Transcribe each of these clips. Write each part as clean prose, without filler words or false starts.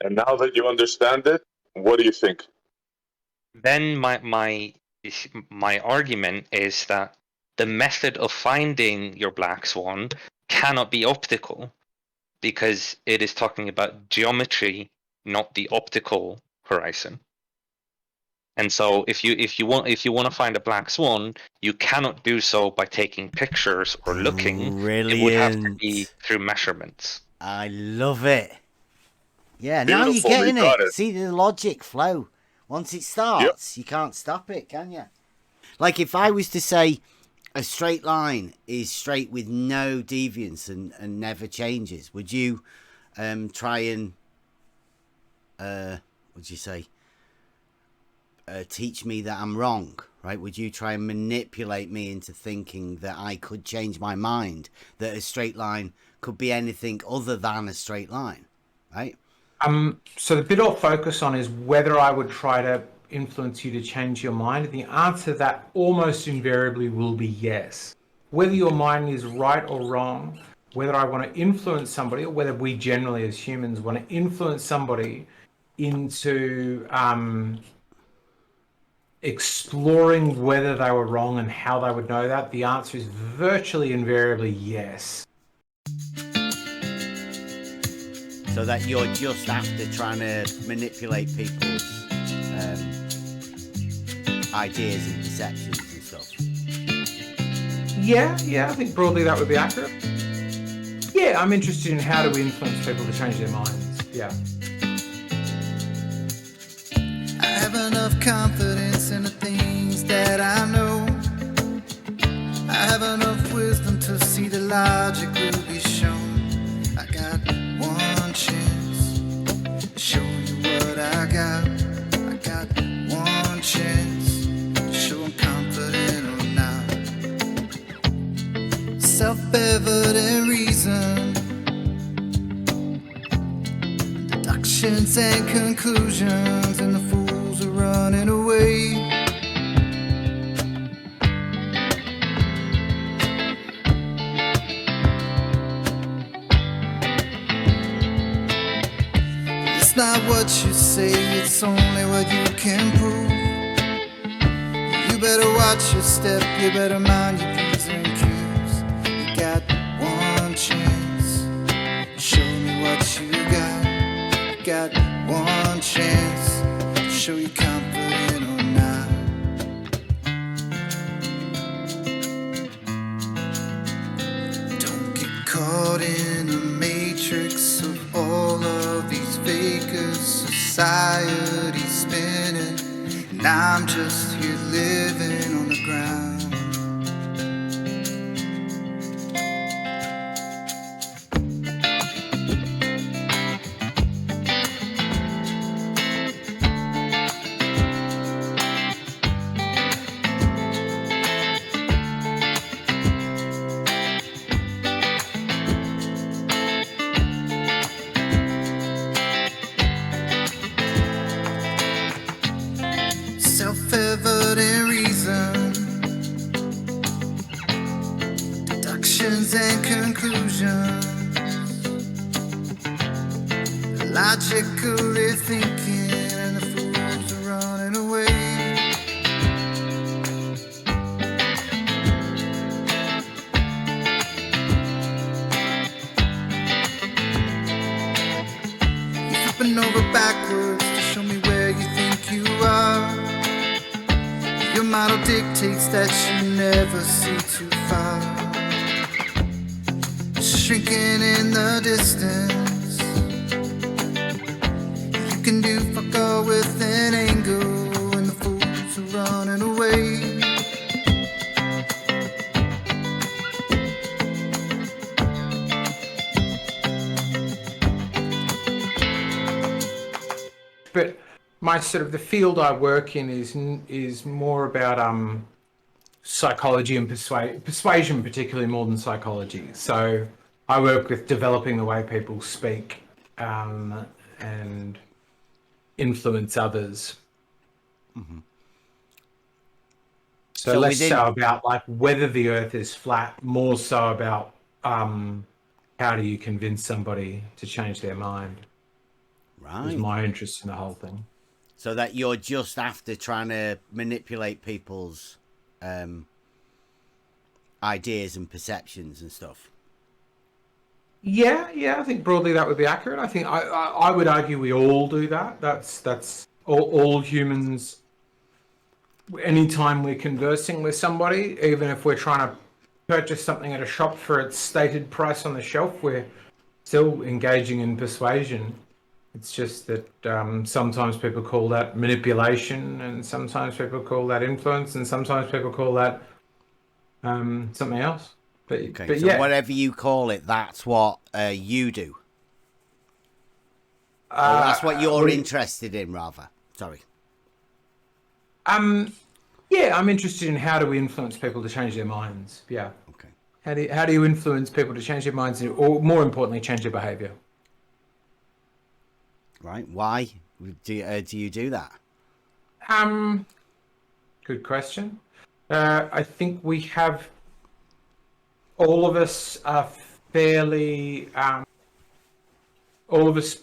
And now that you understand it, what do you think? Then my argument is that the method of finding your black swan cannot be optical, because it is talking about geometry, not the optical horizon. And so if you want to find a black swan, you cannot do so by taking pictures or looking. It would have to be Brilliant. through measurements. I love it. Yeah, now you're Beautiful, you getting got it. it. See the logic flow. Once it Yep. starts, you can't stop it, can you? Like if I was to say a straight line is straight with no deviance and never changes, would you try and what'd you say? Teach me that I'm wrong, right? Would you try and manipulate me into thinking that I could change my mind, that a straight line could be anything other than a straight line, right? So the bit I'll focus on is whether I would try to influence you to change your mind. The answer to that almost invariably will be yes. Whether your mind is right or wrong, whether I want to influence somebody, or whether we generally as humans want to influence somebody into exploring whether they were wrong and how they would know that, the answer is virtually invariably yes. So that you're just after trying to manipulate people's ideas and perceptions and stuff. Yeah, I think broadly that would be accurate. Yeah, I'm interested in how do we influence people to change their minds. Yeah. I have enough confidence in the things that I know. I have enough wisdom to see the logic will be shown. I got one chance to show you what I got. I got one chance to show I'm confident or not. Self-evident reason, deductions and conclusions, and the fools are running away. It's not what you say, it's only what you can prove. You better watch your step, you better mind your P's and Q's. You got one chance, show me what you got. You got one chance, show you confident or not. Don't get caught in a matrix of all of these fakers. Society spinning, and I'm just here living on the ground. Self-evident reason, deductions and conclusions, logically thinking, and the fools are running away. You're flipping over backwards to show me where you think you are. Your model dictates that you never see too far. Shrinking in the distance, you can do fuck all with an angle, and the fools are running away. But my sort of the field I work in is more about psychology and persuasion, particularly more than psychology. So I work with developing the way people speak and influence others. Mm-hmm. So less so about like whether the earth is flat, more so about how do you convince somebody to change their mind. Right. my interest in the whole thing. So that you're just after trying to manipulate people's ideas and perceptions and stuff. Yeah, I think broadly that would be accurate. I think I would argue we all do that. That's all humans. Anytime we're conversing with somebody, even if we're trying to purchase something at a shop for its stated price on the shelf, we're still engaging in persuasion. It's just that sometimes people call that manipulation, and sometimes people call that influence, and sometimes people call that something else. Okay, But so yeah, whatever you call it, that's what you do. Or that's what you're interested in, rather. Sorry. Yeah, I'm interested in how do we influence people to change their minds. Yeah. Okay. How do you influence people to change their minds, or more importantly, change their behaviour? Right. Why do you do that? Good question. I think we have, all of us are fairly, all of us,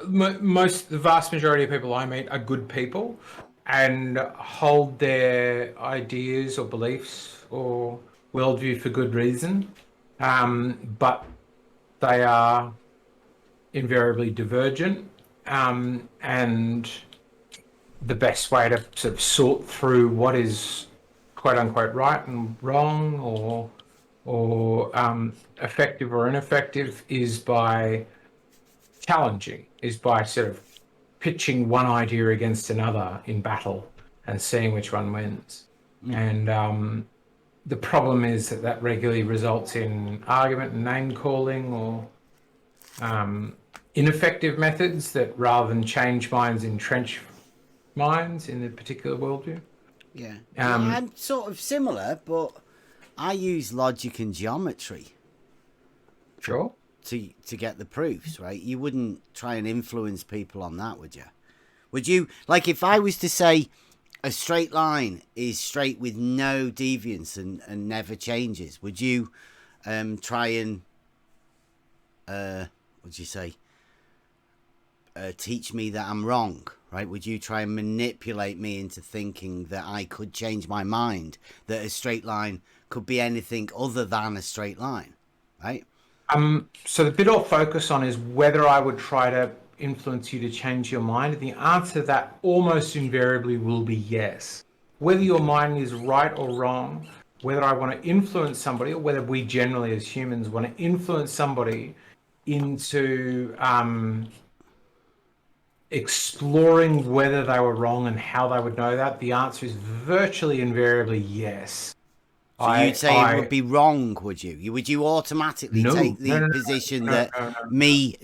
the vast majority of people I meet are good people and hold their ideas or beliefs or worldview for good reason, but they are invariably divergent, and the best way to sort of sort through what is quote unquote right and wrong, or effective or ineffective, is by challenging, is by sort of pitching one idea against another in battle and seeing which one wins. And the problem is that regularly results in argument and name calling, or ineffective methods that, rather than change minds, entrench minds in a particular worldview. Yeah. I'm sort of similar, but I use logic and geometry. Sure. To get the proofs, right? You wouldn't try and influence people on that, would you? Would you, like, if I was to say a straight line is straight with no deviance and never changes, would you try and what'd you say, teach me that I'm wrong, right? Would you try and manipulate me into thinking that I could change my mind, that a straight line could be anything other than a straight line, right? So the bit I'll focus on is whether I would try to influence you to change your mind. The answer to that almost invariably will be yes. Whether your mind is right or wrong, whether I want to influence somebody, or whether we generally as humans want to influence somebody into exploring whether they were wrong and how they would know that, the answer is virtually invariably yes. So you'd say it would be wrong, would you? Would you automatically take the position that me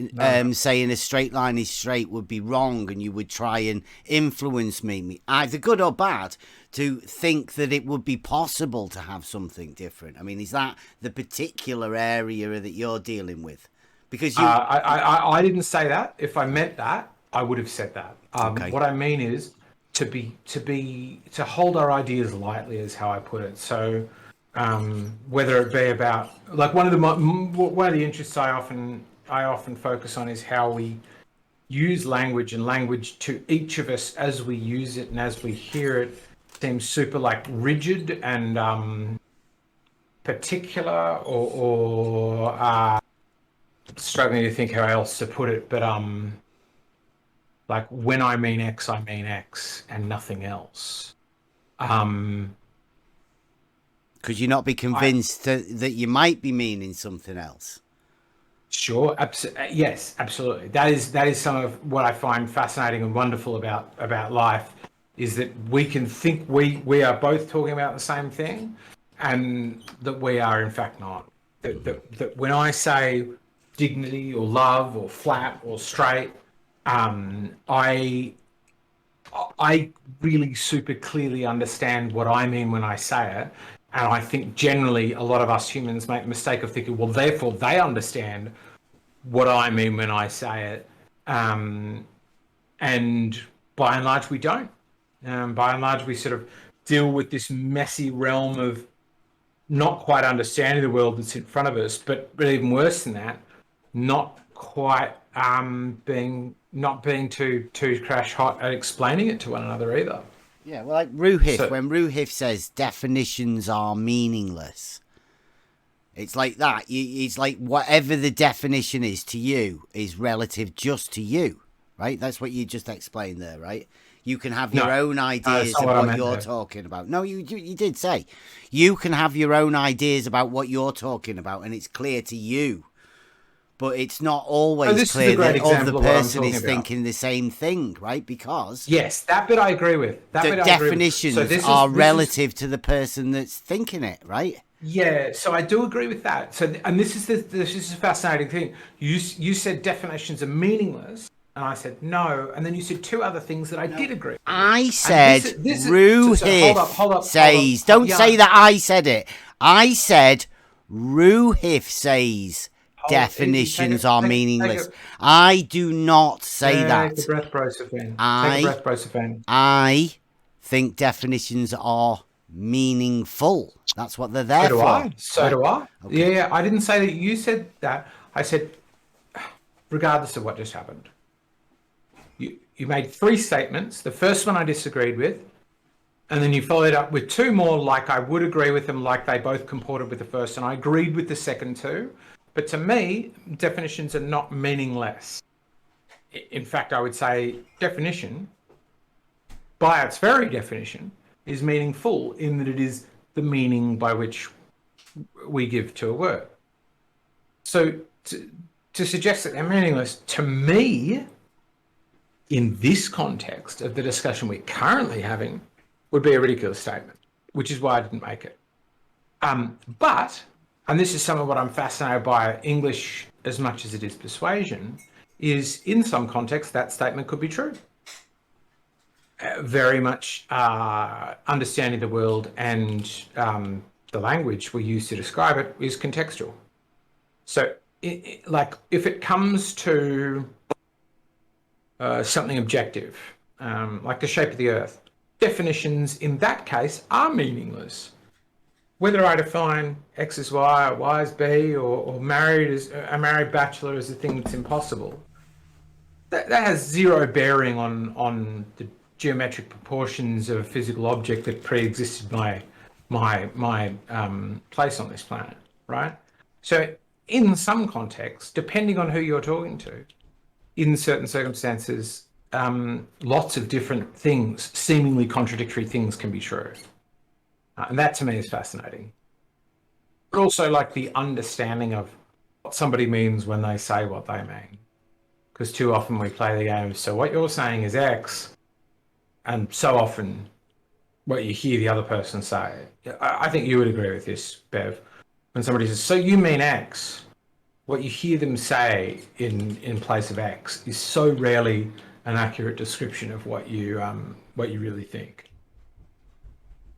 saying a straight line is straight would be wrong, and you would try and influence me, either good or bad, to think that it would be possible to have something different? I mean, is that the particular area that you're dealing with? Because I didn't say that. If I meant that, I would have said that. Okay. What I mean is to hold our ideas lightly, is how I put it. So whether it be about, like, one of the interests I often focus on is how we use language, and language to each of us as we use it and as we hear it seems super, like, rigid and particular, or struggling to think how else to put it, but like, when I mean X, I mean X and nothing else. Could you not be convinced that you might be meaning something else? Sure, yes, absolutely. That is some of what I find fascinating and wonderful about life, is that we can think we are both talking about the same thing, and that we are in fact not. That when I say dignity or love or flat or straight, I really super clearly understand what I mean when I say it. And I think generally a lot of us humans make the mistake of thinking, well, therefore they understand what I mean when I say it. And by and large, we don't. By and large, we sort of deal with this messy realm of not quite understanding the world that's in front of us, but even worse than that, not quite not being too crash hot at explaining it to one another either. Yeah, well, like Ruhif, when Ruhif says definitions are meaningless, it's like that. It's like whatever the definition is to you is relative just to you, right? That's what you just explained there, right? You can have your own ideas of what you're talking about. No, you did say you can have your own ideas about what you're talking about, and it's clear to you. But it's not always clear that other person is thinking the same thing, right? Because yes, that bit I agree with. The definitions are relative to the person that's thinking it, right? Yeah, so I do agree with that. So, and this is a fascinating thing. You said definitions are meaningless, and I said no, and then you said two other things that I did agree with. I said Ruhif says. Don't say that I said it. I said Ruhif says. Definitions are meaningless. I do not say that. Take a breath, Brosephine. I think definitions are meaningful. That's what they're there for. So do I. Okay. Yeah, I didn't say that you said that. I said, regardless of what just happened, you made three statements. The first one I disagreed with, and then you followed up with two more like I would agree with them, like they both comported with the first, and I agreed with the second two. But to me, definitions are not meaningless. In fact, I would say definition, by its very definition, is meaningful in that it is the meaning by which we give to a word. So to suggest that they're meaningless, to me, in this context of the discussion we're currently having, would be a ridiculous statement, which is why I didn't make it. But... and this is some of what I'm fascinated by English as much as it is persuasion, is in some context that statement could be true. Very much understanding the world and the language we use to describe it is contextual. So like if it comes to something objective, like the shape of the earth, definitions in that case are meaningless. Whether I define X as Y or Y as B or married as a married bachelor as a thing that's impossible, that has zero bearing on the geometric proportions of a physical object that pre-existed my place on this planet, right? So in some contexts, depending on who you're talking to, in certain circumstances, lots of different things, seemingly contradictory things, can be true. And that to me is fascinating. But also like the understanding of what somebody means when they say what they mean. Because too often we play the game, so what you're saying is X, and so often what you hear the other person say. I think you would agree with this, Bev. When somebody says, so you mean X, what you hear them say in place of X is so rarely an accurate description of what you really think.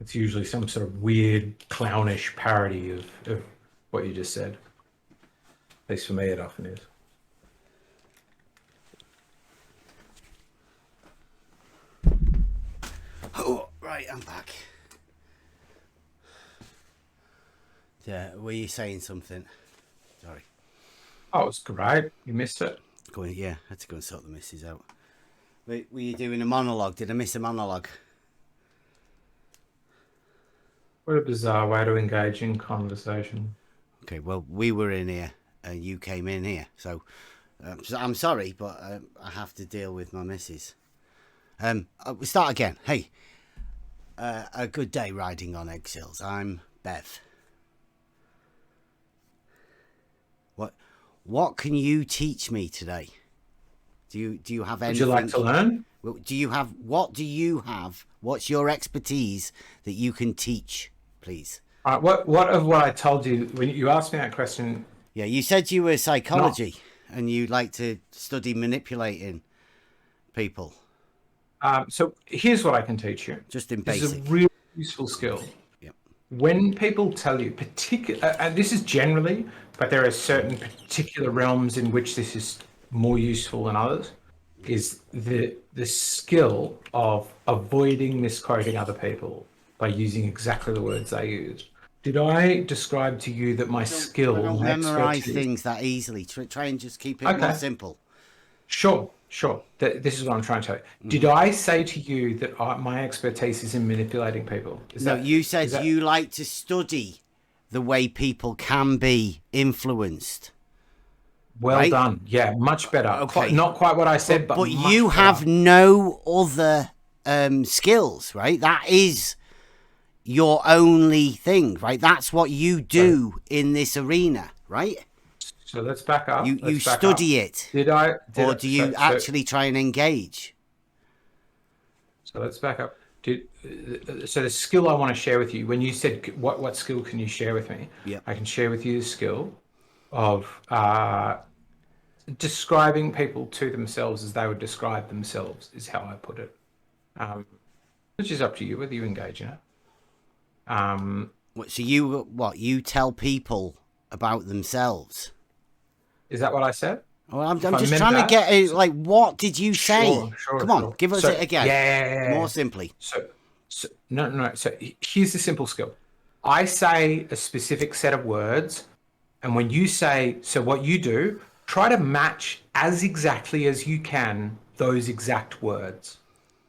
It's usually some sort of weird, clownish parody of what you just said. At least for me, it often is. Oh, right, I'm back. Yeah, were you saying something? Sorry. Oh, it's great. You missed it. Yeah, I had to go and sort the missus out. Were you doing a monologue? Did I miss a monologue? What a bizarre way to engage in conversation. Okay, well, we were in here and you came in here. So I'm sorry, but I have to deal with my missus. We start again. Hey, a good day riding on eggshells. I'm Bev. What can you teach me today? Do you have anything? Would you like to learn? What do you have? What's your expertise that you can teach, please? All right, what of what I told you when you asked me that question? Yeah, you said you were psychology and you like to study manipulating people. So here's what I can teach you. Just in basic. This is a really useful skill. Yep. When people tell you and this is generally, but there are certain particular realms in which this is more useful than others, is the skill of avoiding misquoting other people by using exactly the words they use. Did I describe to you that my skill, I don't my memorize expertise... things that easily. Try and just keep it more simple. Sure. This is what I'm trying to tell you. Did I say to you that my expertise is in manipulating people? You said you like to study the way people can be influenced. Well done. Yeah, much better. Okay. Not quite what I said, but you better. have no other skills, right? That is your only thing, right? That's what you do in this arena, right? So let's back up. You study it. Or do you actually try and engage? So let's back up. So the skill I want to share with you, when you said what skill can you share with me? Yeah. I can share with you the skill of describing people to themselves as they would describe themselves, is how I put it. Which is up to you whether you engage in it. So you tell people about themselves? Is that what I said? Well, I'm just trying to get it. Like, what did you say? Sure, Come on, give us it again. Yeah. More simply. So no. So here's the simple skill. I say a specific set of words, and when you say, so what you do, try to match as exactly as you can those exact words.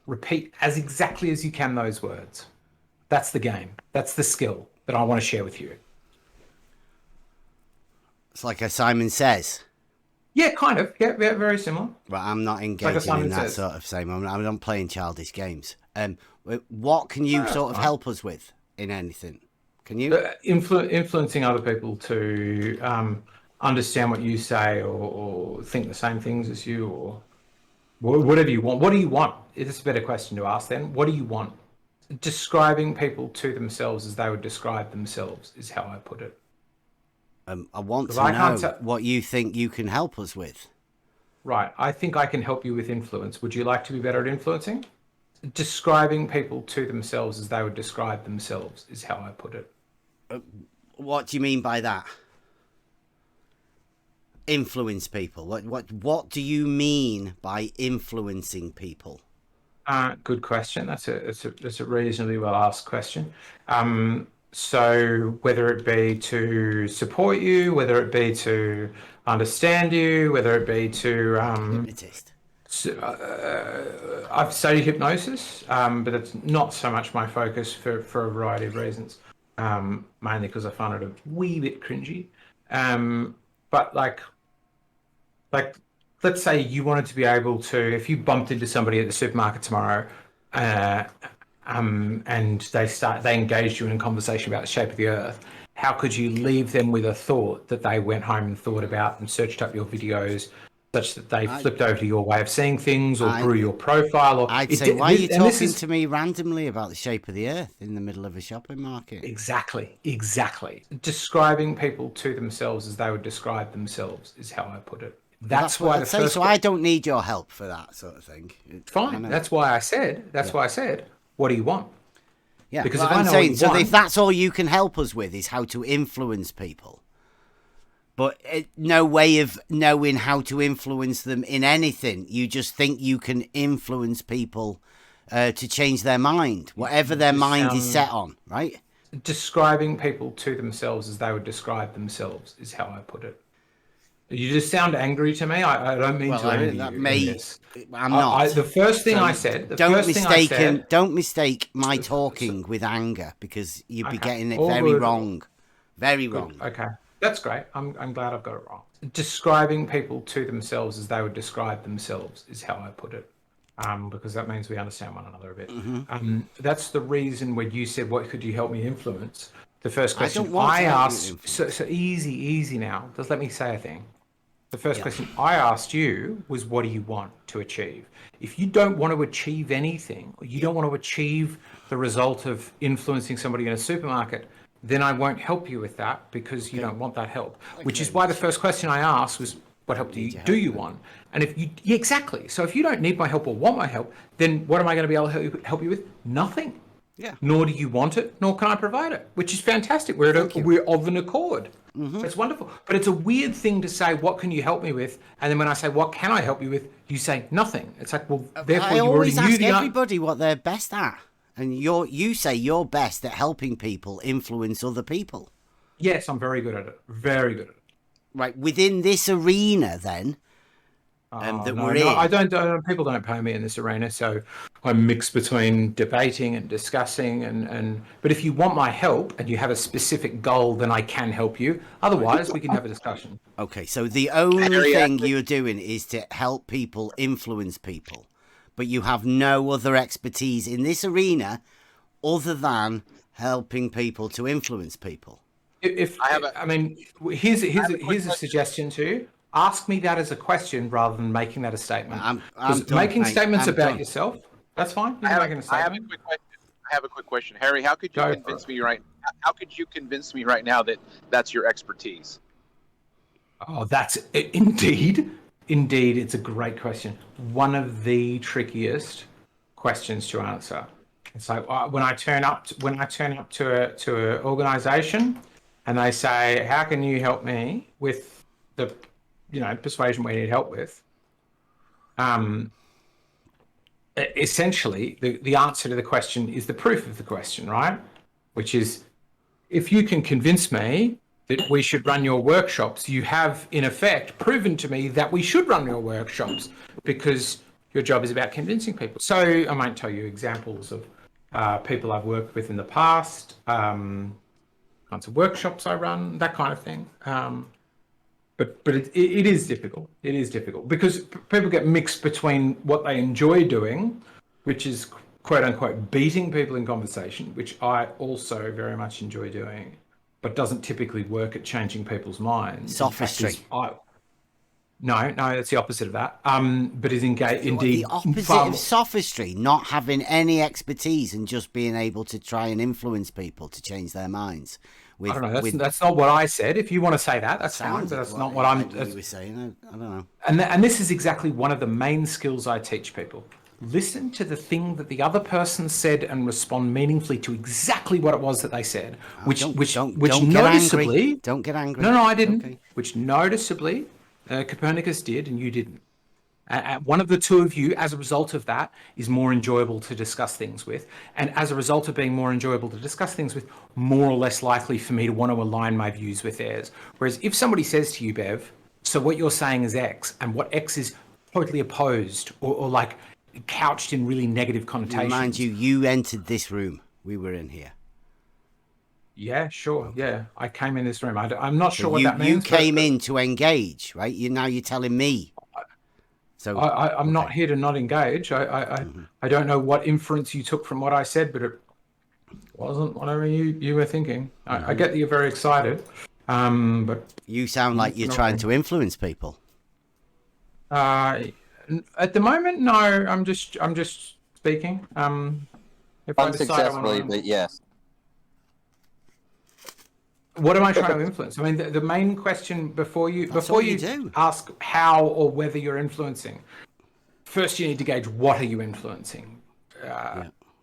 Repeat as exactly as you can those words. That's the game. That's the skill that I want to share with you. It's like a Simon Says. Yeah, kind of. Yeah, very similar. Right, I'm not engaging in that sort of same. I'm not playing childish games. What can you sort of help us with in anything? Can you influencing other people to understand what you say or think the same things as you, or whatever you want? What do you want? It's a better question to ask then. What do you want? Describing people to themselves as they would describe themselves is how I put it. I want to know what you think you can help us with. Right. I think I can help you with influence. Would you like to be better at influencing? Describing people to themselves as they would describe themselves is how I put it. What do you mean by that? Influence people. What do you mean by influencing people? Good question. That's a reasonably well asked question. So whether it be to support you, whether it be to understand you, whether it be to hypnotist. I've studied hypnosis, but it's not so much my focus for a variety of reasons. Mainly because I find it a wee bit cringy. But like let's say you wanted to be able to, if you bumped into somebody at the supermarket tomorrow, and they engaged you in a conversation about the shape of the earth, how could you leave them with a thought that they went home and thought about and searched up your videos such that they flipped over to your way of seeing things or grew your profile? Or I'd say, why are you talking to me randomly about the shape of the earth in the middle of a shopping market? Exactly. Describing people to themselves as they would describe themselves is how I put it. That's why I'd say. So I don't need your help for that sort of thing. Fine. That's why I said. Why I said. What do you want? Yeah. Because if I'm saying, so if that's all you can help us with is how to influence people, but no way of knowing how to influence them in anything. You just think you can influence people to change their mind, whatever their mind is set on, right? Describing people to themselves as they would describe themselves is how I put it. You just sound angry to me. I don't mean to anger you. I'm not. The first thing I said. Don't mistake my talking with anger, because you'd be getting it very wrong. Very wrong. Okay, that's great. I'm glad I've got it wrong. Describing people to themselves as they would describe themselves is how I put it. Because that means we understand one another a bit. Mm-hmm. That's the reason when you said, "What could you help me influence?" The first question I asked. So easy now. Just let me say a thing. The first question I asked you was, what do you want to achieve? If you don't want to achieve anything, or you don't want to achieve the result of influencing somebody in a supermarket, then I won't help you with that, because you don't want that help. Which is why the first question I asked was, what help do you want? And if you, exactly. So if you don't need my help or want my help, then what am I going to be able to help you with? Nothing. Yeah. Nor do you want it, nor can I provide it, which is fantastic. We're of an accord. Mm-hmm. It's wonderful. But it's a weird thing to say, what can you help me with? And then when I say, what can I help you with? You say nothing. It's like, well, therefore you already knew the answer. I always ask everybody what they're best at. And you say you're best at helping people influence other people. Yes, I'm very good at it. Very good at it. Right, within this arena, then, we're in. I don't. People don't pay me in this arena, so I mix between debating and discussing. But if you want my help and you have a specific goal, then I can help you. Otherwise, we can have a discussion. Okay, so the only thing you're doing is to help people influence people, but you have no other expertise in this arena other than helping people to influence people. Here's a suggestion to you. Ask me that as a question rather than making that a statement. I'm making done, statements I'm about done. yourself, that's fine. I have a quick question. Harry, how could you convince me right now that that's your expertise? Oh, that's indeed, it's a great question. One of the trickiest questions to answer. It's like when I turn up to an organization and they say, "How can you help me with the persuasion we need help with?" Essentially, the answer to the question is the proof of the question, right? Which is, if you can convince me that we should run your workshops, you have, in effect, proven to me that we should run your workshops, because your job is about convincing people. So I might tell you examples of people I've worked with in the past, kinds of workshops I run, that kind of thing. But it is difficult. It is difficult because people get mixed between what they enjoy doing, which is quote unquote beating people in conversation, which I also very much enjoy doing, but doesn't typically work at changing people's minds. Sophistry. No, it's the opposite of that. But is indeed the opposite of sophistry, not having any expertise and just being able to try and influence people to change their minds. I don't know. That's not what I said. If you want to say that, that's fine. But that's not what you were saying. I don't know. And this is exactly one of the main skills I teach people. Listen to the thing that the other person said and respond meaningfully to exactly what it was that they said. Which noticeably, don't get angry. No, I didn't. Okay. Which noticeably, Copernicus did, and you didn't. One of the two of you, as a result of that, is more enjoyable to discuss things with. And as a result of being more enjoyable to discuss things with, more or less likely for me to want to align my views with theirs. Whereas if somebody says to you, Bev, so what you're saying is X, and what X is totally opposed or like couched in really negative connotations. Mind you, you entered this room. We were in here. Yeah, sure. Okay. Yeah, I came in this room. I'm not sure what that means. You came in to engage, right? Now you're telling me. So I'm not here to not engage. I don't know what inference you took from what I said, but it wasn't whatever you were thinking. I get that you're very excited, but you sound like you're trying to influence people. At the moment, no. I'm just speaking. If unsuccessfully, but yes. What am I trying to influence? I mean, the main question before you ask how or whether you're influencing, first you need to gauge what are you influencing.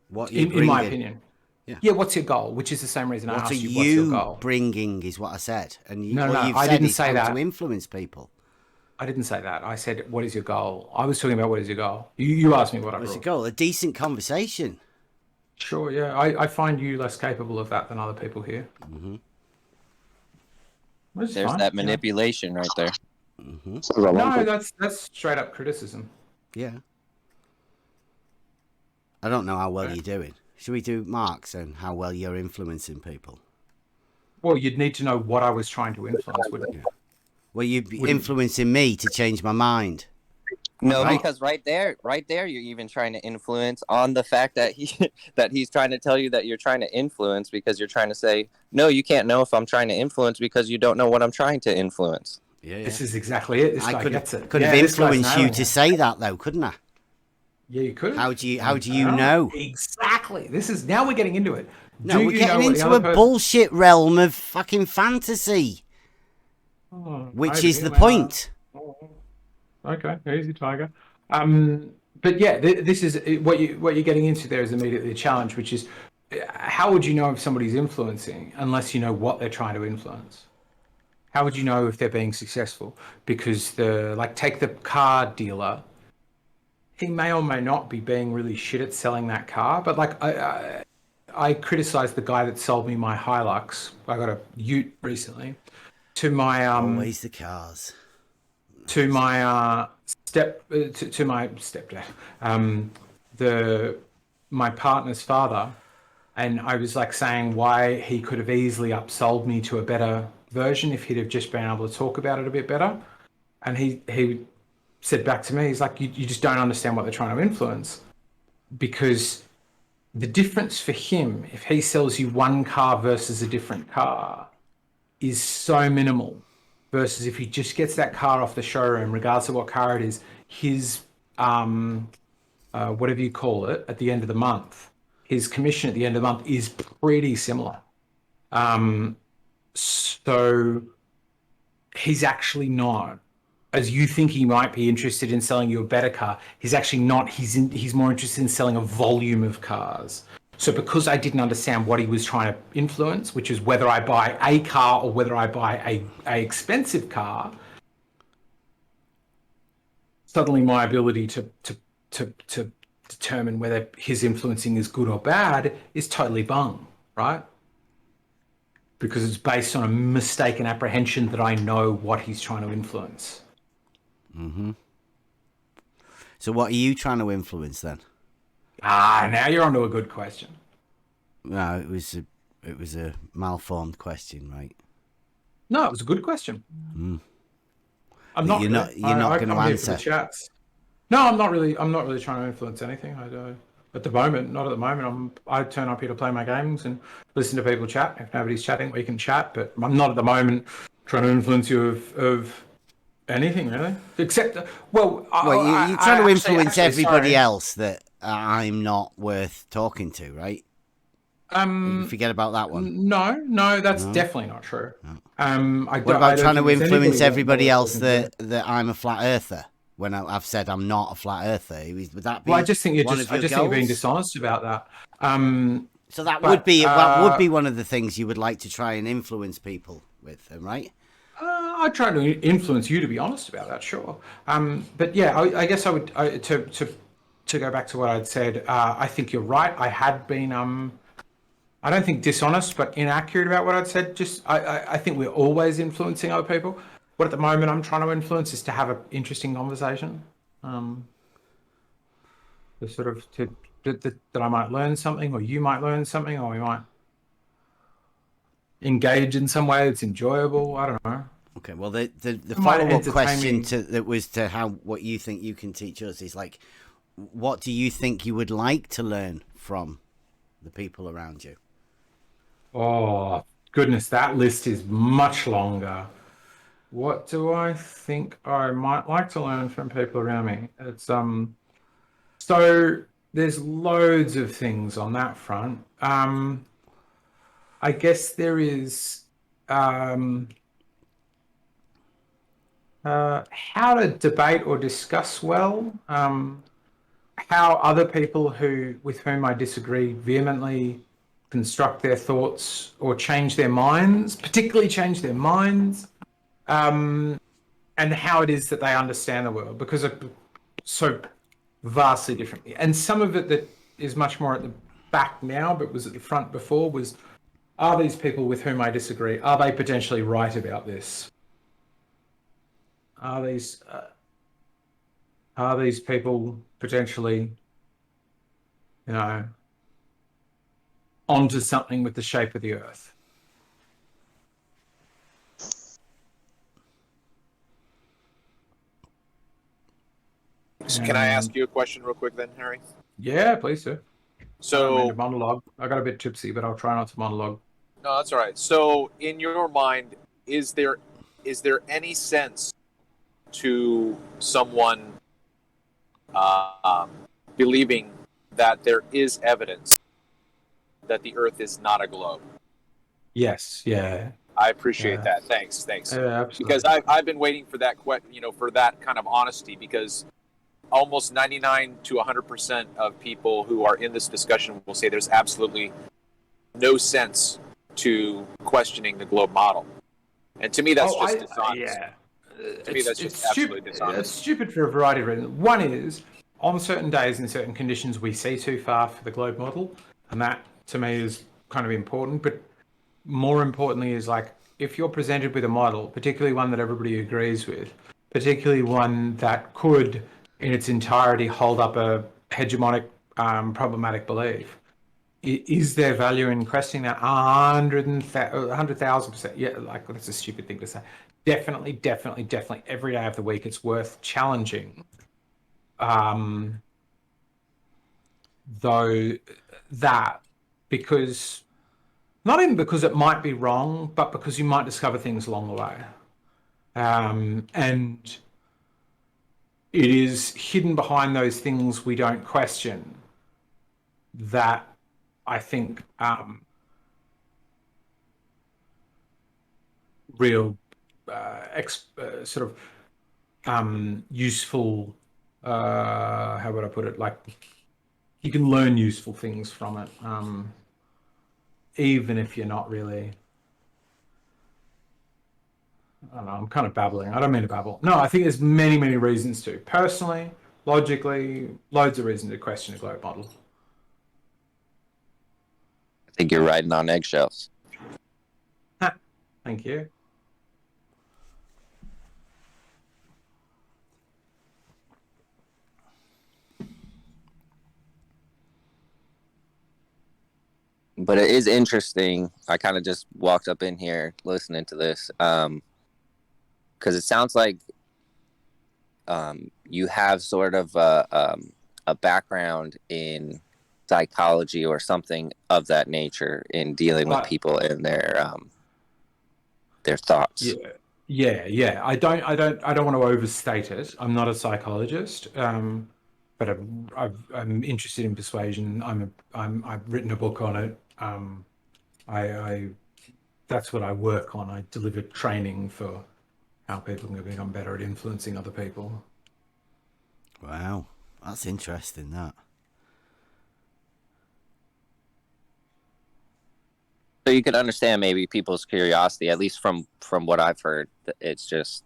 What in my opinion. Yeah. What's your goal? Which is the same reason I asked you what's your goal. Bringing is what I said, and I didn't say that. To influence people. I didn't say that. I said, what is your goal? I was talking about what is your goal. You asked me what I brought. What's your goal? A decent conversation. Sure. Yeah. I find you less capable of that than other people here. Mm-hmm. There's that manipulation right there. Mm-hmm. No, that's straight up criticism. Yeah. I don't know how well you're doing. Should we do marks and how well you're influencing people? Well, you'd need to know what I was trying to influence, wouldn't you? Well, you'd be influencing me to change my mind. No, because right there, you're even trying to influence on the fact that he's trying to tell you that you're trying to influence, because you're trying to say, no, you can't know if I'm trying to influence because you don't know what I'm trying to influence. Yeah. This is exactly it. I could have influenced you to say that, though, couldn't I? Yeah, you could. How do you know? Exactly. Now we're getting into it. No, we're getting into a bullshit realm of fucking fantasy, which is the point. Okay, easy, Tiger. But yeah, this is what you're getting into. There is immediately a challenge, which is how would you know if somebody's influencing unless you know what they're trying to influence? How would you know if they're being successful? Because take the car dealer. he may or may not be being really shit at selling that car. But like I criticized the guy that sold me my Hilux. I got a Ute recently. To my always the cars. To my to my stepdad, my partner's father, and I was like saying why he could have easily upsold me to a better version if he'd have just been able to talk about it a bit better. And he said back to me, he's like, you just don't understand what they're trying to influence, because the difference for him, if he sells you one car versus a different car, is so minimal, versus if he just gets that car off the showroom, regardless of what car it is, his whatever you call it, at the end of the month, his commission at the end of the month is pretty similar. So he's actually not, as you think he might be interested in selling you a better car. He's actually not. He's more interested in selling a volume of cars. So because I didn't understand what he was trying to influence, which is whether I buy a car or whether I buy a expensive car, suddenly my ability to determine whether his influencing is good or bad is totally bung, right? Because it's based on a mistaken apprehension that I know what he's trying to influence. Mm-hmm. So what are you trying to influence then? Now you're onto a good question. No, it was a malformed question, right? No, it was a good question. Mm. I'm not. You're not going to answer. Chats. No, I'm not really trying to influence anything. At the moment, not at the moment. I turn up here to play my games and listen to people chat. If nobody's chatting, we can chat. But I'm not at the moment trying to influence you of anything really, except you're trying to influence everybody else that I'm not worth talking to, right? Forget about that one. No, that's definitely not true. No. What about trying to influence everybody else that I'm a flat earther when I've said I'm not a flat earther? Would that be? Well, I just think you're being dishonest about that. So that would be one of the things you would like to try and influence people with, right? I'd try to influence you, to be honest about that, sure. But yeah, I guess I would to go back to what I'd said. I think you're right. I had been I don't think dishonest, but inaccurate about what I'd said. I think we're always influencing other people. What at the moment I'm trying to influence is to have an interesting conversation. That I might learn something, or you might learn something, or we might engage in some way that's enjoyable. I don't know. Okay, well, the follow-up question what you think you can teach us is like, what do you think you would like to learn from the people around you? Oh, goodness, that list is much longer. What do I think I might like to learn from people around me? It's so there's loads of things on that front. I guess there is how to debate or discuss well, how other people with whom I disagree vehemently construct their thoughts or change their minds, particularly change their minds, and how it is that they understand the world, because it's so vastly differently. And some of it that is much more at the back now, but was at the front before, was, are these people with whom I disagree, are they potentially right about this? Are these people potentially, onto something with the shape of the Earth? So can I ask you a question real quick then, Harry? Yeah, please do. So monologue. I got a bit tipsy, but I'll try not to monologue. No, that's all right. So in your mind, is there any sense to someone believing that there is evidence that the Earth is not a globe? Yes. Yeah. I appreciate that. Thanks. Yeah, because I've been waiting for that for that kind of honesty, because almost 99 to 100% of people who are in this discussion will say there's absolutely no sense to questioning the globe model. And to me, that's dishonest. Yeah. To me, that's just absolutely dishonest. It's stupid for a variety of reasons. One is, on certain days in certain conditions we see too far for the globe model, and that to me is kind of important. But more importantly is like, if you're presented with a model, particularly one that everybody agrees with, particularly one that could in its entirety hold up a hegemonic problematic belief, is there value in questioning that 100,000%? Yeah, like, that's a stupid thing to say. Definitely every day of the week it's worth challenging. Though that, because not even because it might be wrong, but because you might discover things along the way. And it is hidden behind those things we don't question that I think real sort of useful, how would I put it? Like, you can learn useful things from it, even if you're not really. I don't know, I'm kind of babbling. I don't mean to babble. No, I think there's many reasons to. Personally, logically, loads of reasons to question a globe model. I think you're riding on eggshells. Thank you. But it is interesting. I kind of just walked up in here listening to this, because it sounds like you have sort of a background in psychology or something of that nature in dealing with people and their thoughts. Yeah. I don't want to overstate it. I'm not a psychologist, but I'm interested in persuasion. I've written a book on it. That's what I work on. I deliver training for how people can become better at influencing other people. Wow, that's interesting, that. So you can understand maybe people's curiosity, at least from what I've heard. It's just,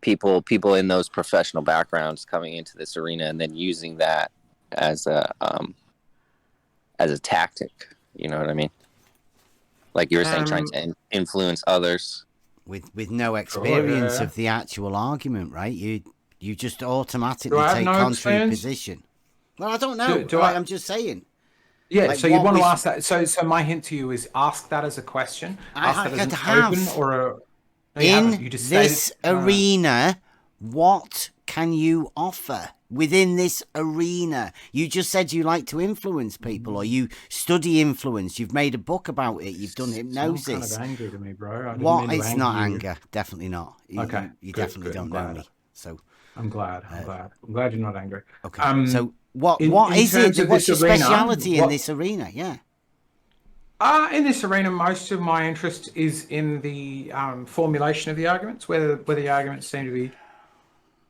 people in those professional backgrounds coming into this arena and then using that as a tactic. You know what I mean? Like you were saying, trying to influence others with no experience of the actual argument, right? You just automatically take contrary position. Well, I don't know. I'm just saying. Yeah, like, so you want to ask that. So my hint to you is ask that as a question. Ask that as an open or a... In this arena, what can you offer within this arena? You just said you like to influence people, or you study influence. You've made a book about it. You've done hypnosis. It's kind of angry to me, bro. It's not anger. Definitely not. Okay. You definitely don't know me. So I'm glad. I'm glad you're not angry. Okay. So what is it? What's your speciality in this arena? Yeah. In this arena, most of my interest is in the formulation of the arguments, whether the arguments seem to be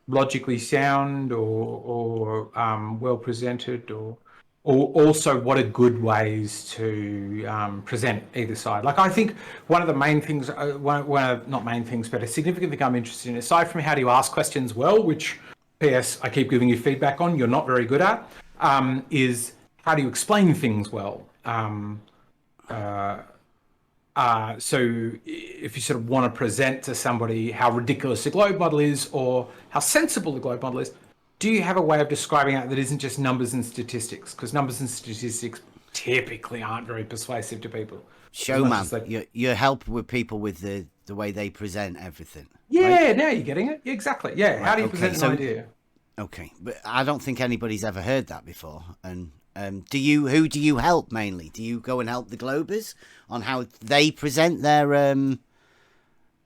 logically sound or well presented, or also what are good ways to present either side. Like, I think one of the main things, not main things, but a significant thing I'm interested in, aside from how do you ask questions well, which, P.S., I keep giving you feedback on, you're not very good at, is how do you explain things well. So if you sort of want to present to somebody how ridiculous the globe model is or how sensible the globe model is, do you have a way of describing it that isn't just numbers and statistics? Because numbers and statistics typically aren't very persuasive to people. Showman, you help with people with the way they present everything. Yeah, right? Now you're getting it. Exactly. Yeah, right, how do you present an idea? Okay, but I don't think anybody's ever heard that before. And who do you help mainly? Do you go and help the Globers on how they present their argument?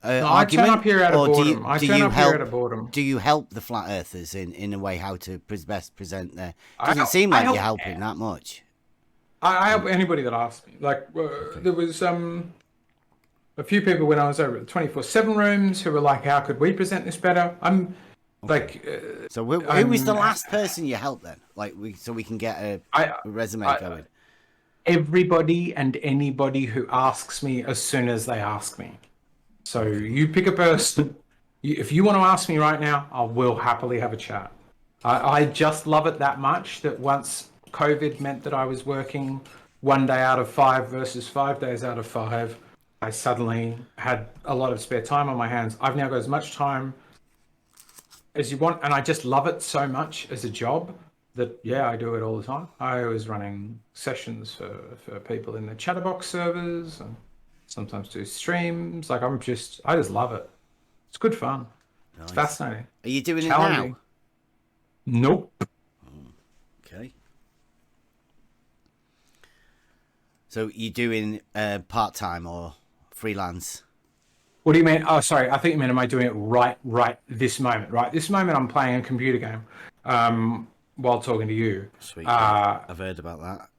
I turn up here out of boredom. Do you help the flat earthers in a way how to best present their? Doesn't seem like you're helping that much. I help anybody that asks me. Like there was a few people when I was over at the 24/7 rooms who were like, "How could we present this better?" I'm like. So who was the last person you helped then? Like so we can get a resume going. Everybody and anybody who asks me as soon as they ask me. So you pick a person. If you want to ask me right now, I will happily have a chat. I just love it that much that once COVID meant that I was working 1 day out of 5 versus 5 days out of 5, I suddenly had a lot of spare time on my hands. I've now got as much time as you want, and I just love it so much as a job that, yeah, I do it all the time. I was running sessions for people in the Chatterbox servers and sometimes do streams. Like, I just love it. It's good fun. Nice. It's fascinating. Are you doing it Challenging. now? Nope. Okay. So you doing part-time or freelance? What do you mean? Oh, sorry. I think you meant, am I doing it right this moment? Right this moment, I'm playing a computer game while talking to you. Sweet. I've heard about that.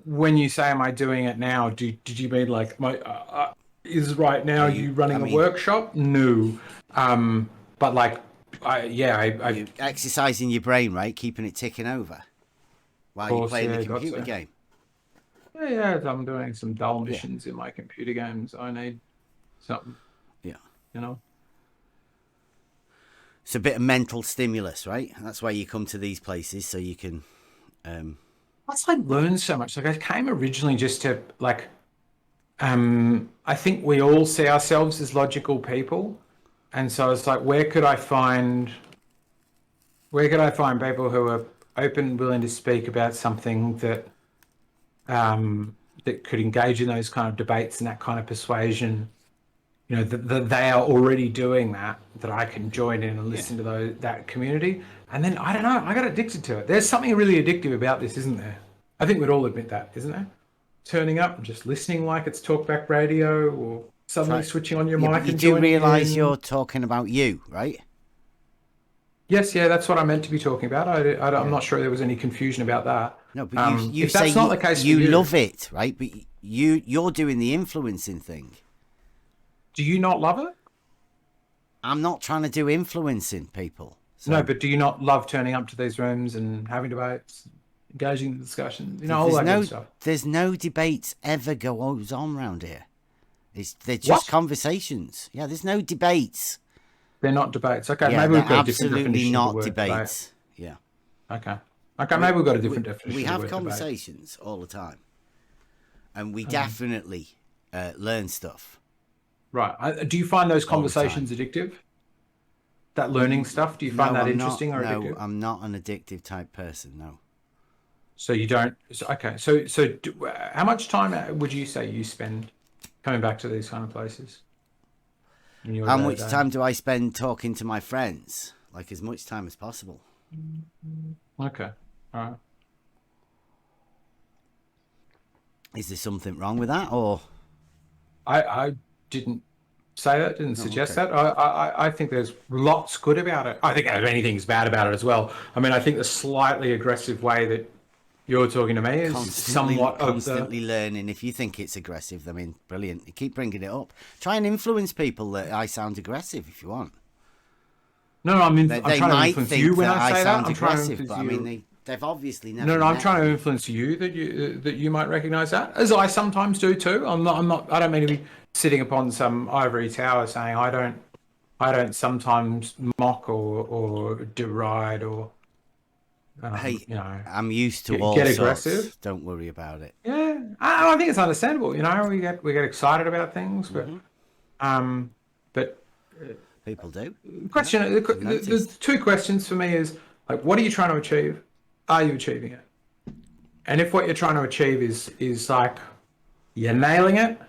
When you say, am I doing it now, did you mean like my is right now you running a workshop? No. But like, you're exercising your brain, right? Keeping it ticking over while you're playing the computer game. Yeah, I'm doing some dull missions in my computer games. I need something. Yeah. You know? It's a bit of mental stimulus, right? That's why you come to these places, so you can... Plus, I learned so much. Like, I came originally just to, like... I think we all see ourselves as logical people. And so it's like, where could I find people who are open, willing to speak about something that that could engage in those kind of debates and that kind of persuasion, you know, that they are already doing that I can join in and listen to that community. And then, I don't know, I got addicted to it. There's something really addictive about this, isn't there? I think we'd all admit that, isn't there? Turning up and just listening like it's talkback radio, or suddenly switching on your mic and you do realise in. You're talking about you, right? Yes, that's what I meant to be talking about. I'm not sure there was any confusion about that. No, but you if say that's not the case, you love it, right? But you're doing the influencing thing. Do you not love it? I'm not trying to do influencing people. So. No, but do you not love turning up to these rooms and having debates, engaging in discussions? You know, all that good stuff. There's no debates ever goes on around here. They're just conversations. Yeah, there's no debates. They're not debates. Okay, yeah, maybe we've got a different absolutely definition not of the word debates. Debate. Yeah. Okay, maybe we've got a different definition. We of the have word conversations all the time, and we definitely learn stuff. Right. Do you find those conversations addictive? That learning stuff, do you find that interesting or addictive? No, I'm not an addictive type person, no. So you don't... Okay, so how much time would you say you spend coming back to these kind of places? How much time do I spend talking to my friends? Like, as much time as possible. Okay, all right. Is there something wrong with that, or...? I didn't say that, didn't suggest that. I think there's lots good about it. I think anything's bad about it as well. I mean, I think the slightly aggressive way that you're talking to me is constantly learning. If you think it's aggressive, I mean, brilliant. You keep bringing it up. Try and influence people that I sound aggressive if you want. No, I mean, I'm trying to influence you when I say that. I'm aggressive, but I mean, they've obviously never. No, I'm trying to influence you that you might recognise that, as I sometimes do too. I don't mean to be sitting upon some ivory tower saying I don't sometimes mock or deride or. Hey, you know, I'm used to all get sorts. Aggressive. Don't worry about it. Yeah, I think it's understandable. You know, we get excited about things, but people do. Question: the two questions for me is like, what are you trying to achieve? Are you achieving it? And if what you're trying to achieve is like you're nailing it,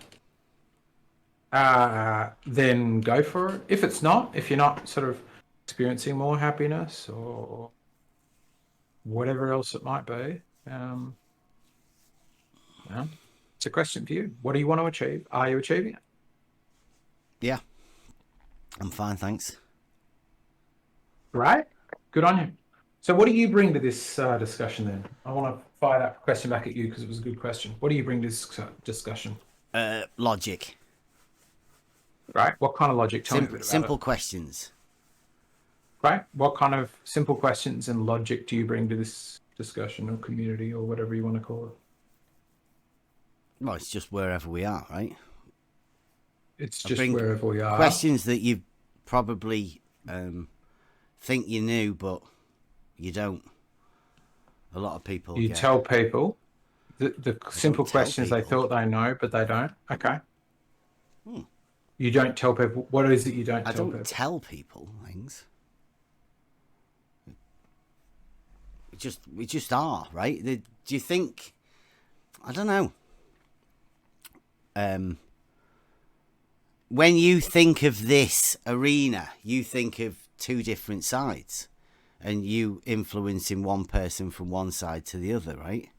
then go for it. If it's not, if you're not sort of experiencing more happiness or whatever else it might be, it's a question for you. What do you want to achieve? Are you achieving it? Yeah, I'm fine, thanks. Right, good on you. So what do you bring to this discussion then? I want to fire that question back at you because it was a good question. What do you bring to this discussion? Logic. Right, what kind of logic? Tell me a bit about simple questions. Right, what kind of simple questions and logic do you bring to this discussion or community or whatever you want to call it? Well, it's just wherever we are, right? It's just wherever we are. Questions that you've probably think you knew, but you don't. A lot of people. You tell people the simple questions they thought they know, but they don't. Okay. You don't tell people. What is it you don't tell people? I don't tell people things. We just are, right? Do you think? I don't know. When you think of this arena, you think of two different sides, and you influencing one person from one side to the other, right?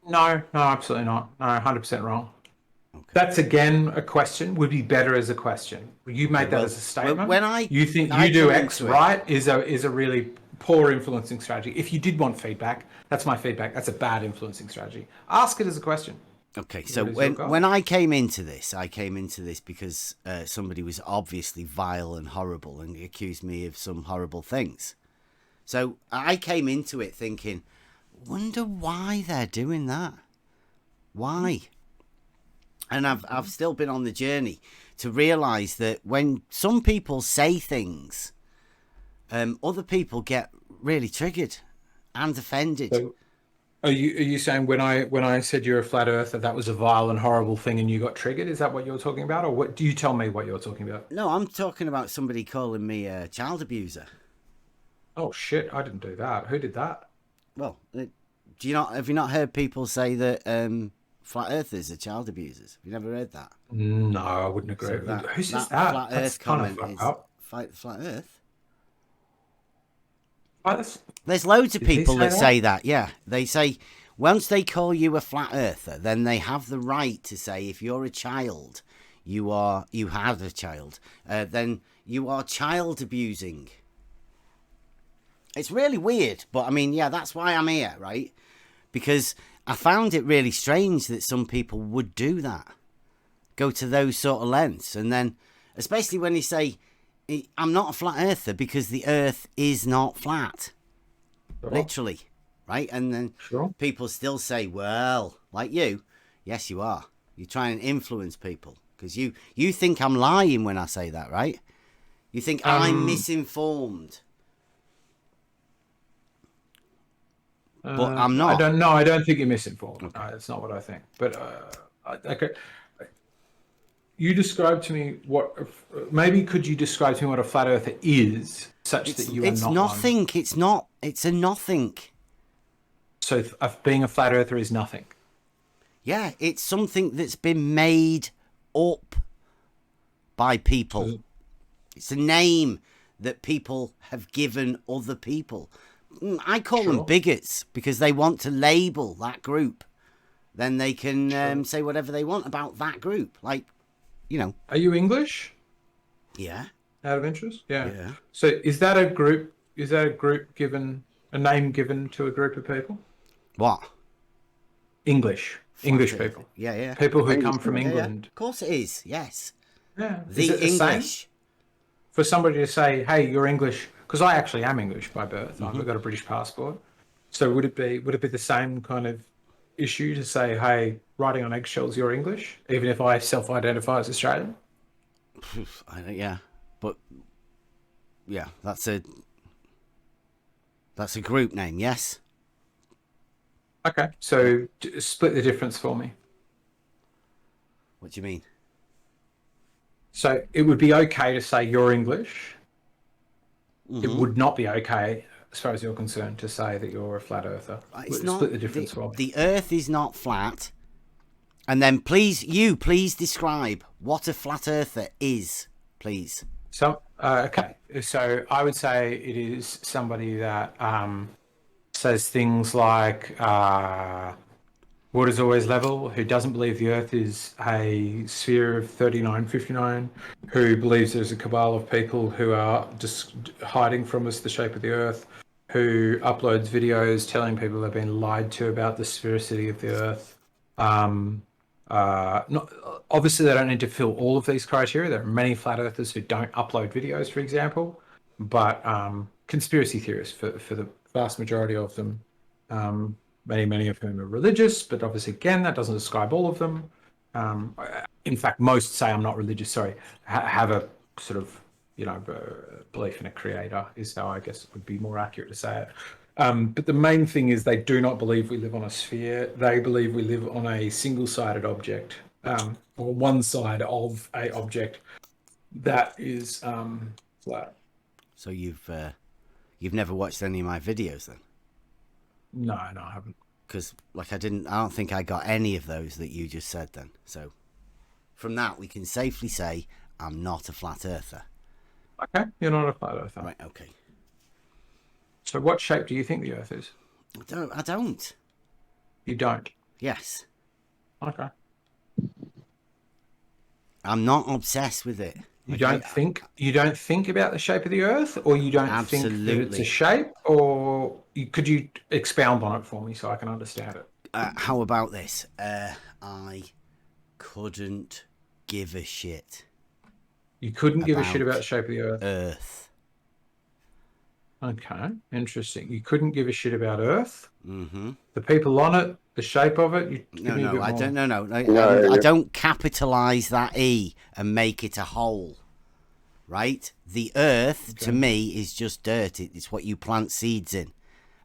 No, absolutely not. No, 100% wrong. Okay. That's again a question. Would be better as a question. You made that as a statement. When you think you do X right is a really poor influencing strategy. If you did want feedback, that's my feedback. That's a bad influencing strategy. Ask it as a question. Okay, so when I came into this because somebody was obviously vile and horrible and accused me of some horrible things. So I came into it thinking, wonder why they're doing that. Why? And I've still been on the journey to realise that when some people say things, other people get really triggered and offended. So are you saying when I said you're a flat earther, that was a vile and horrible thing and you got triggered? Is that what you're talking about? Or what? Do you tell me what you're talking about? No, I'm talking about somebody calling me a child abuser. Oh, shit. I didn't do that. Who did that? Well, have you not heard people say that flat earthers are child abusers? Have you never heard that? No, I wouldn't agree. So who says that? Flat Earth comment is fight the flat Earth. There's loads of people that say that. Yeah, they say once they call you a flat earther, then they have the right to say if you're a child, you have a child, then you are child abusing. It's really weird, but I mean, yeah, that's why I'm here, right? Because I found it really strange that some people would do that, go to those sort of lengths, and then especially when they say, I'm not a flat earther because the earth is not flat. Sure. Literally. Right? And then people still say, well, like you, yes, you are. You're trying to influence people because you think I'm lying when I say that, right? You think I'm misinformed. But I'm not. I don't think you're misinformed. Okay. No, that's not what I think. But okay. You describe to me maybe could you describe to me what a flat earther is such that you are not It's nothing. One? It's not. It's a nothing. So being a flat earther is nothing? Yeah, it's something that's been made up by people. It's a name that people have given other people. I call them bigots because they want to label that group. Then they can say whatever they want about that group. Like, you know. Are you English? Yeah. Out of interest? Yeah. So is that a group given a name given to a group of people? What? English people. Yeah. People who come from England. Yeah. Of course it is. Yes. Yeah. The English. For somebody to say, "Hey, you're English," because I actually am English by birth. Mm-hmm. I've got a British passport. So would it be the same kind of issue to say, "Hey, riding on eggshells, you're English," even if I self-identify as Australian? Yeah, but yeah, that's a group name, yes. Okay, so split the difference for me. What do you mean? So it would be okay to say you're English. Mm-hmm. It would not be okay, as far as you're concerned, to say that you're a flat earther. Split the difference for me. The earth is not flat. And then please describe what a flat earther is, please. So, okay. So I would say it is somebody that says things like water's always level, who doesn't believe the earth is a sphere of 3959, who believes there's a cabal of people who are just hiding from us the shape of the earth, who uploads videos telling people they've been lied to about the sphericity of the earth. Obviously, they don't need to fill all of these criteria. There are many flat earthers who don't upload videos, for example, but conspiracy theorists, for the vast majority of them, many of whom are religious, but obviously, again, that doesn't describe all of them. In fact, most say I'm not religious, have a sort of belief in a creator is how I guess it would be more accurate to say it. But the main thing is they do not believe we live on a sphere. They believe we live on a single-sided object, or one side of a object that is flat. So you've never watched any of my videos then? No, I haven't. Because I don't think I got any of those that you just said then. So from that we can safely say I'm not a flat earther. Okay, you're not a flat earther. Right, okay. So what shape do you think the Earth is? I don't. You don't? Yes. Okay. I'm not obsessed with it. You don't think about the shape of the Earth, or you don't think that it's a shape, or could you expound on it for me so I can understand it? How about this? I couldn't give a shit. You couldn't give a shit about the shape of the Earth? Earth. Okay, interesting. You couldn't give a shit about Earth? Mm-hmm. The people on it, the shape of it? No, I don't capitalise that E and make it a hole, right? The Earth, to me, is just dirt. It's what you plant seeds in.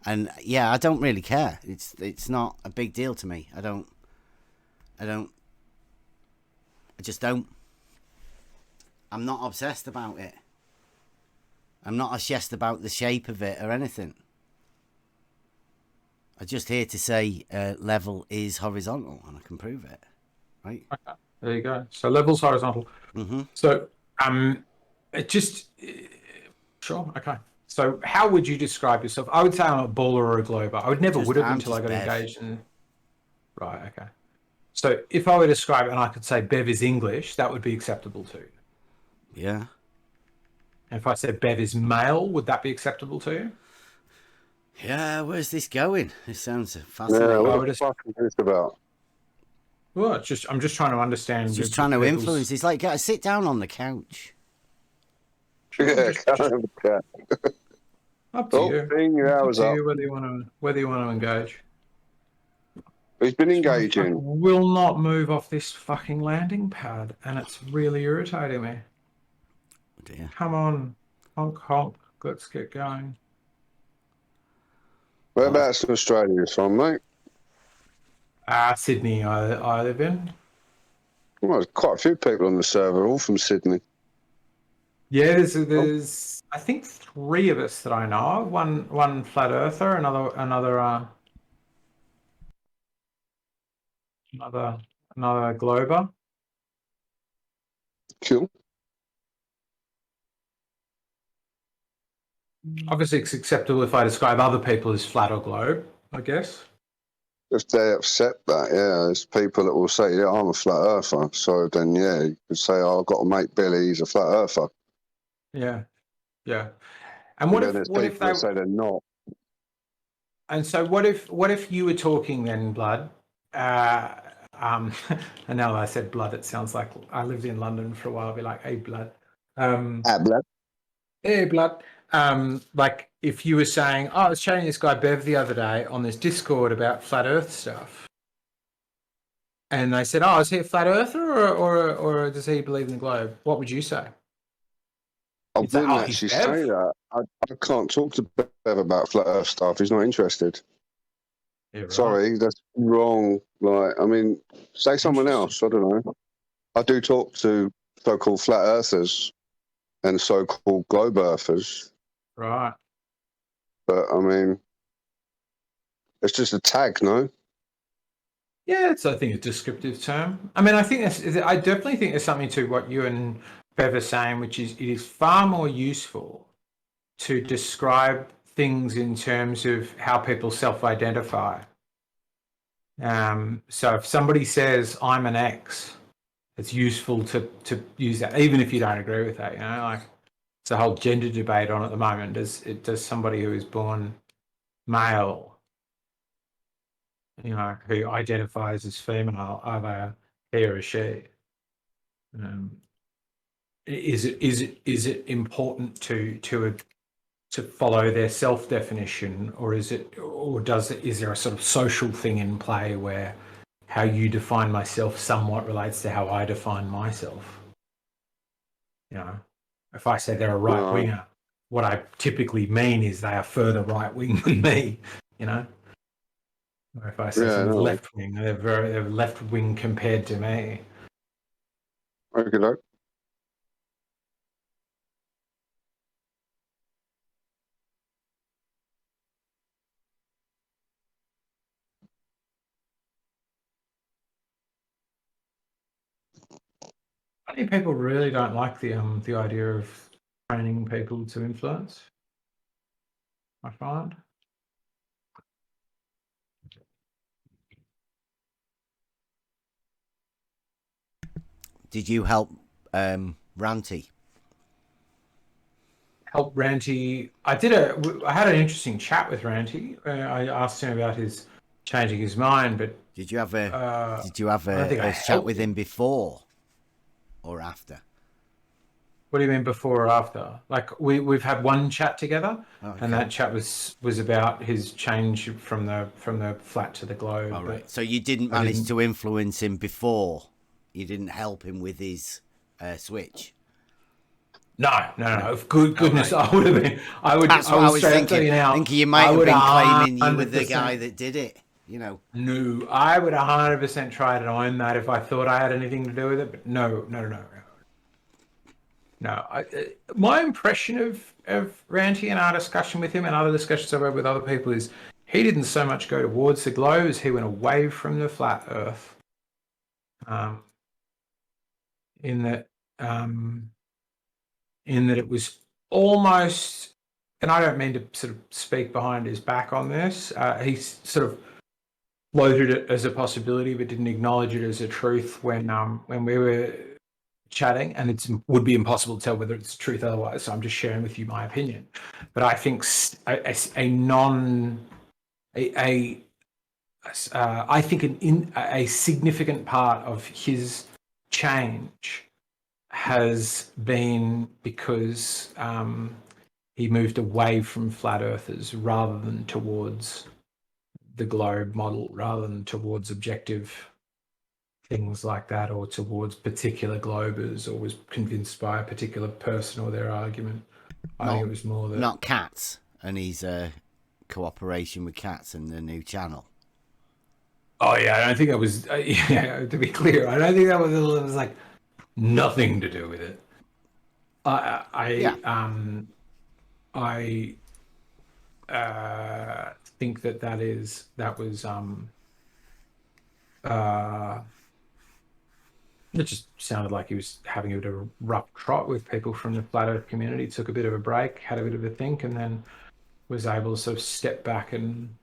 And, yeah, I don't really care. It's not a big deal to me. I just don't. I'm not obsessed about it. I'm not obsessed about the shape of it or anything. I'm just here to say level is horizontal, and I can prove it. Right? Okay, there you go. So level's horizontal. Mm-hmm. So sure, okay. So how would you describe yourself? I would say I'm a baller or a glober. I would never would have until I got engaged in. Right, okay. So if I were to describe it and I could say Bev is English, that would be acceptable too. Yeah. And if I said Bev is male, would that be acceptable to you? Yeah, where's this going? This sounds fascinating. Yeah, what the fuck is this about? Well, I'm just trying to understand. It's just trying to influence. It's like, sit down on the couch. Yeah, up to you. Up to you whether you want to engage. He's been engaging. Will not move off this fucking landing pad, and it's really irritating me. Oh dear. Come on, honk honk. Let's get going. Whereabouts in Australia are you from, mate? Sydney, I live in. Well, there's quite a few people on the server, all from Sydney. Yeah, there's I think 3 of us that I know. One flat earther, another glober. Cool. Obviously, it's acceptable if I describe other people as flat or globe, I guess. If they accept that, yeah, there's people that will say, yeah, I'm a flat earther. So then, yeah, you could say, oh, I've got a mate Billy, he's a flat earther. Yeah. And what if they say they're not? And so what if you were talking then, Blood? And now that I said Blood, it sounds like I lived in London for a while. I'll be like, hey, Blood. Blood. Hey, Blood. Like if you were saying, oh, I was chatting to this guy Bev the other day on this Discord about flat Earth stuff, and they said, oh, is he a flat earther or does he believe in the globe? What would you say? I didn't actually say that. I can't talk to Bev about flat Earth stuff. He's not interested. Yeah, right. Sorry, that's wrong. Like, I mean, say someone else. I don't know. I do talk to so-called flat earthers and so-called globe earthers. Right. But I mean, it's just a tag, no? Yeah, it's I think a descriptive term. I mean, I definitely think there's something to what you and Bev are saying, which is it is far more useful to describe things in terms of how people self-identify. So if somebody says I'm an X, it's useful to use that, even if you don't agree with that. You know, like it's a whole gender debate on at the moment. Does somebody who is born male, you know, who identifies as female, either he or she? Is it important to follow their self-definition, or is there a sort of social thing in play where how you define myself somewhat relates to how I define myself? You know, If I say they're a right winger, what I typically mean is they are further right wing than me. You know, or if I say someone's left wing, they're left wing compared to me. Okay, look. I think people really don't like the idea of training people to influence. I find. Did you help Ranty? Help Ranty. I had an interesting chat with Ranty. I asked him about his changing his mind, but did you have a chat with him before or after? What do you mean before or after? Like we've had one chat together, and that chat was about his change from the flat to the globe. All right. So you didn't manage to influence him before. You didn't help him with his switch. No. Goodness, right. I would have been. That's what I was thinking. Thinking you might have been claiming you were the guy that did it. You know. No, I would 100% try to own that if I thought I had anything to do with it. But no. My impression of Ranty and our discussion with him and other discussions I've had with other people is he didn't so much go towards the globe as he went away from the flat Earth. In that it was almost, and I don't mean to sort of speak behind his back on this, he sort of floated it as a possibility but didn't acknowledge it as a truth when we were chatting, and it would be impossible to tell whether it's truth otherwise, so I'm just sharing with you my opinion. But I think I think a significant part of his change has been because he moved away from flat earthers rather than towards the globe model, rather than towards objective things like that, or towards particular globers, or was convinced by a particular person or their argument. I think it was more that... Not cats and his cooperation with cats and the new channel. Oh, yeah, I don't think that was... to be clear, I don't think that was like nothing to do with it. I think that was it just sounded like he was having a bit of a rough trot with people from the flat earth community, took a bit of a break, had a bit of a think, and then was able to sort of step back, and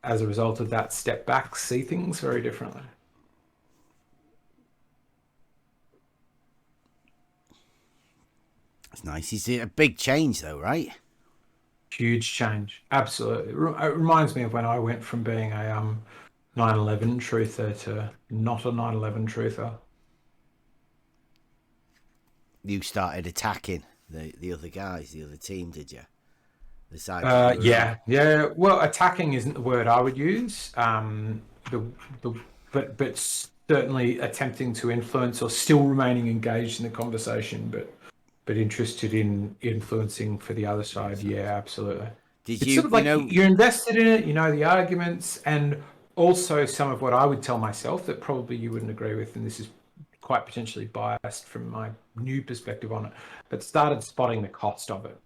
as a result of that step back, see things very differently. That's nice. It's a big change though, right? Huge change. Absolutely. It reminds me of when I went from being a 9/11 truther to not a 9/11 truther. You started attacking the other guys, the other team, did you? The side. Yeah. Well, attacking isn't the word I would use. But certainly attempting to influence, or still remaining engaged in the conversation, but interested in influencing for the other side. Yeah, absolutely. Did it's you? Sort of like you're invested in it. You know the arguments, and also some of what I would tell myself that probably you wouldn't agree with, and this is quite potentially biased from my new perspective on it, but started spotting the cost of it.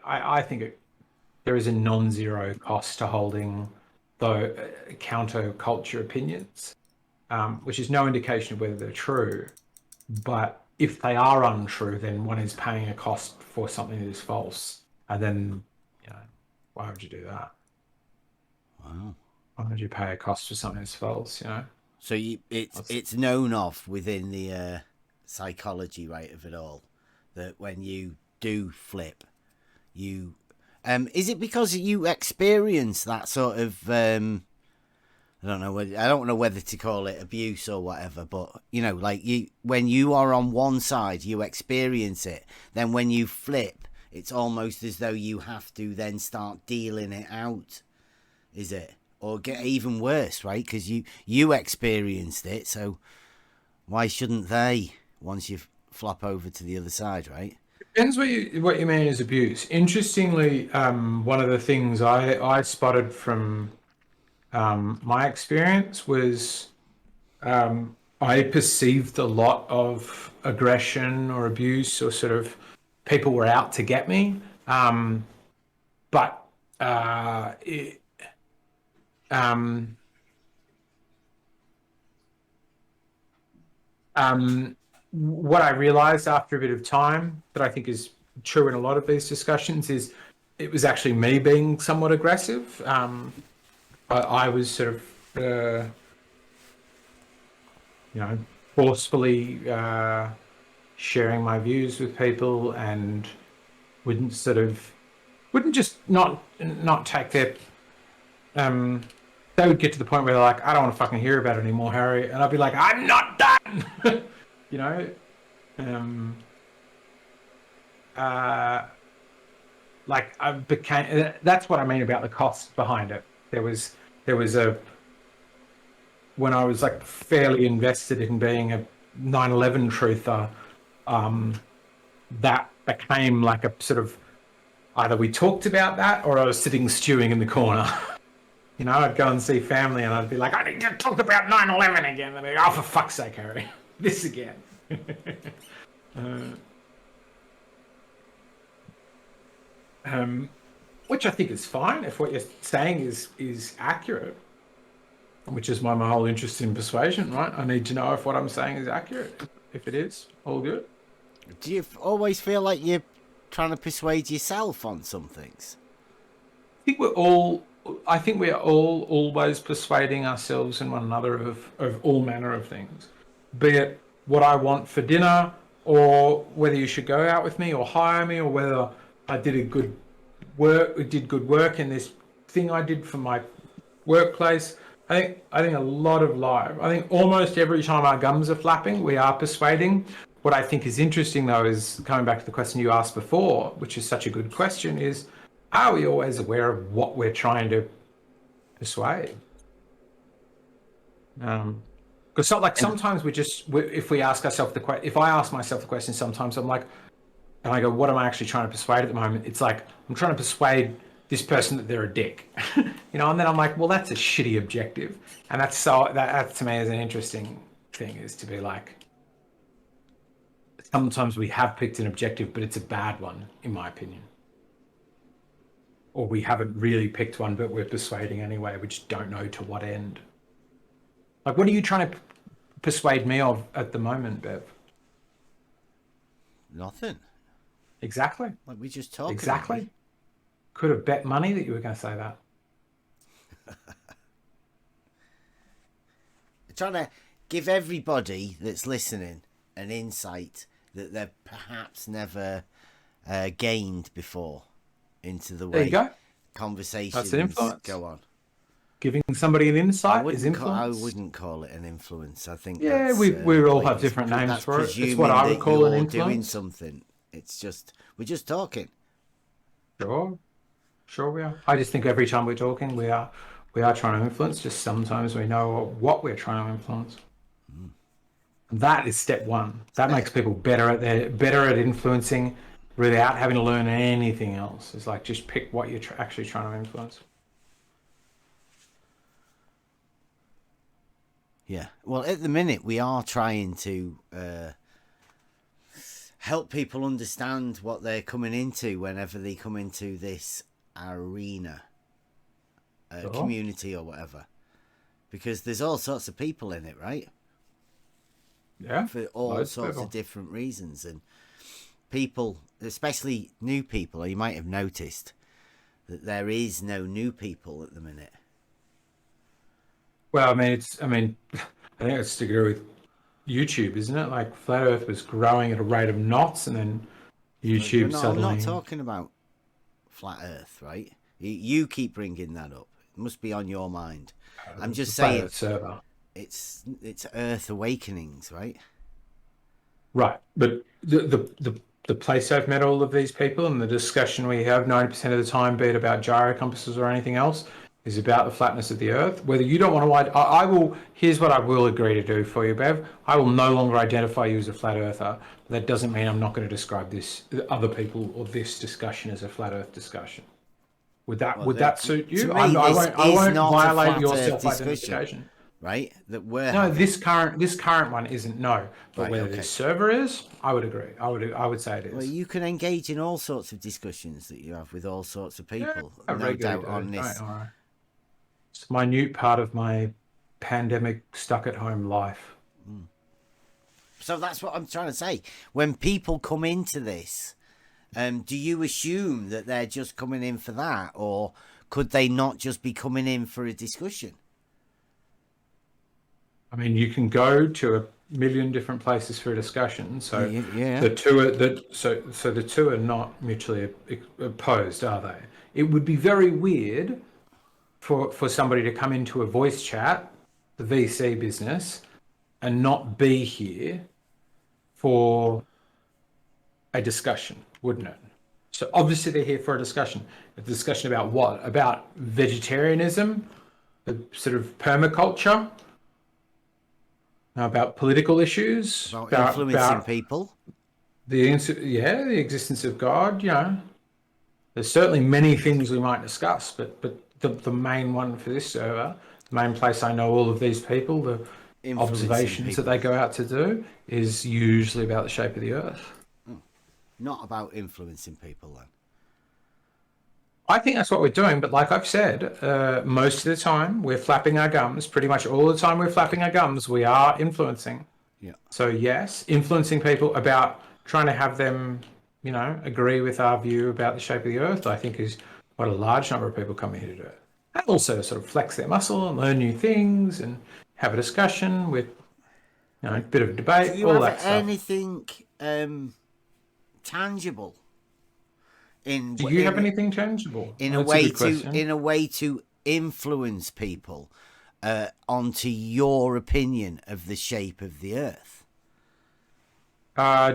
I think there is a non-zero cost to holding the counter-culture opinions, which is no indication of whether they're true. But if they are untrue, then one is paying a cost for something that is false. And then, why would you do that? Wow. Why would you pay a cost for something that's false, So it's known of within the psychology, right, of it all, that when you do flip, you is it because you experience that sort of I don't know whether to call it abuse or whatever, but like when you are on one side, you experience it. Then when you flip, it's almost as though you have to then start dealing it out. Is it? Or get even worse, right? Because you experienced it, so why shouldn't they, once you've flop over to the other side, right? Depends what you mean as abuse. Interestingly, one of the things I spotted from my experience was I perceived a lot of aggression or abuse, or sort of people were out to get me. But what I realized after a bit of time, that I think is true in a lot of these discussions, is it was actually me being somewhat aggressive. I was sort of, forcefully sharing my views with people, and wouldn't just not take their. They would get to the point where they're like, I don't want to fucking hear about it anymore, Harry. And I'd be like, I'm not done. Like I became. That's what I mean about the cost behind it. There was when I was like fairly invested in being a 9/11 truther, that became like a sort of, either we talked about that or I was sitting stewing in the corner. I'd go and see family and I'd be like, I need to talk about 9/11 again. And they'd be like, oh, for fuck's sake, Harry, this again. Which I think is fine if what you're saying is accurate, which is why my whole interest in persuasion, right? I need to know if what I'm saying is accurate. If it is, all good. Do you always feel like you're trying to persuade yourself on some things? I think we're all always persuading ourselves and one another of all manner of things, be it what I want for dinner, or whether you should go out with me or hire me, or whether I did good work in this thing I did for my workplace. I think a lot of life. I think almost every time our gums are flapping, we are persuading. What I think is interesting, though, is coming back to the question you asked before, which is such a good question, is, are we always aware of what we're trying to persuade? Because sometimes if we ask ourselves if I ask myself the question, sometimes I'm like, and I go, what am I actually trying to persuade at the moment? It's like, I'm trying to persuade this person that they're a dick, and then I'm like, well, that's a shitty objective. And that to me is an interesting thing, is to be like, sometimes we have picked an objective, but it's a bad one, in my opinion. Or we haven't really picked one, but we're persuading anyway. We just don't know to what end. Like, what are you trying to persuade me of at the moment, Bev? Nothing. Exactly. Like we just talked. Exactly. About. Could have bet money that you were going to say that. Trying to give everybody that's listening an insight that they've perhaps never gained before into the way conversations go on. Giving somebody an insight is influence. I wouldn't call it an influence. I think we all have different names for it. It's what I would call an influence. Doing something. It's just we're just talking. Sure we are. I just think every time we're talking, we are trying to influence. Just sometimes we know what we're trying to influence. That is step one. That makes people better at influencing without having to learn anything else. It's like, just pick what you're actually trying to influence. Yeah. Well, at the minute, we are trying to help people understand what they're coming into whenever they come into this arena, community or whatever. Because there's all sorts of people in it, right? Yeah. For all sorts of different reasons. And people, especially new people, or you might have noticed that there is no new people at the minute. Well, I think it's to do with YouTube, isn't it? Like, Flat Earth was growing at a rate of knots, and then YouTube suddenly... I'm not talking about Flat Earth, right? You keep bringing that up. It must be on your mind. I'm just saying it's Earth Awakenings, right? Right, but the place I've met all of these people and the discussion we have 90% of the time, be it about gyro compasses or anything else, is about the flatness of the Earth. Whether you don't want to, I will. Here's what I will agree to do for you, Bev. I will no longer identify you as a flat earther. That doesn't mean I'm not going to describe other people or this discussion as a flat Earth discussion. Would that suit you? To me, I won't not violate a your flat Earth self-identification. Right? That we're No, having. this current one isn't. No, but Right, whether okay. this server is, I would agree. I would say it is. Well, you can engage in all sorts of discussions that you have with all sorts of people. I No regularly doubt on do, this. don't worry. It's a minute part of my pandemic stuck-at-home life. So that's what I'm trying to say. When people come into this, do you assume that they're just coming in for that, or could they not just be coming in for a discussion? I mean, you can go to a million different places for a discussion. So yeah. the two are not mutually opposed, are they? It would be very weird for somebody to come into a voice chat, the VC business, and not be here for a discussion, wouldn't it? So obviously they're here for a discussion. A discussion about what? About vegetarianism, the sort of permaculture, about political issues, About influencing people. The existence of God. You know, there's certainly many things we might discuss, but the main one for this server, the main place I know all of these people, the observations that they go out to do, is usually about the shape of the Earth. Not about influencing people, then. I think that's what we're doing, but like I've said, most of the time we're flapping our gums. Pretty much all the time we're flapping our gums, we are influencing. Yeah. So yes, influencing people about trying to have them, you know, agree with our view about the shape of the Earth, I think is what a large number of people come here to do. And also to sort of flex their muscle and learn new things and have a discussion with, you know, a bit of a debate, Do you all have that stuff. anything tangible? Do you have anything tangible? In a way to influence people onto your opinion of the shape of the Earth?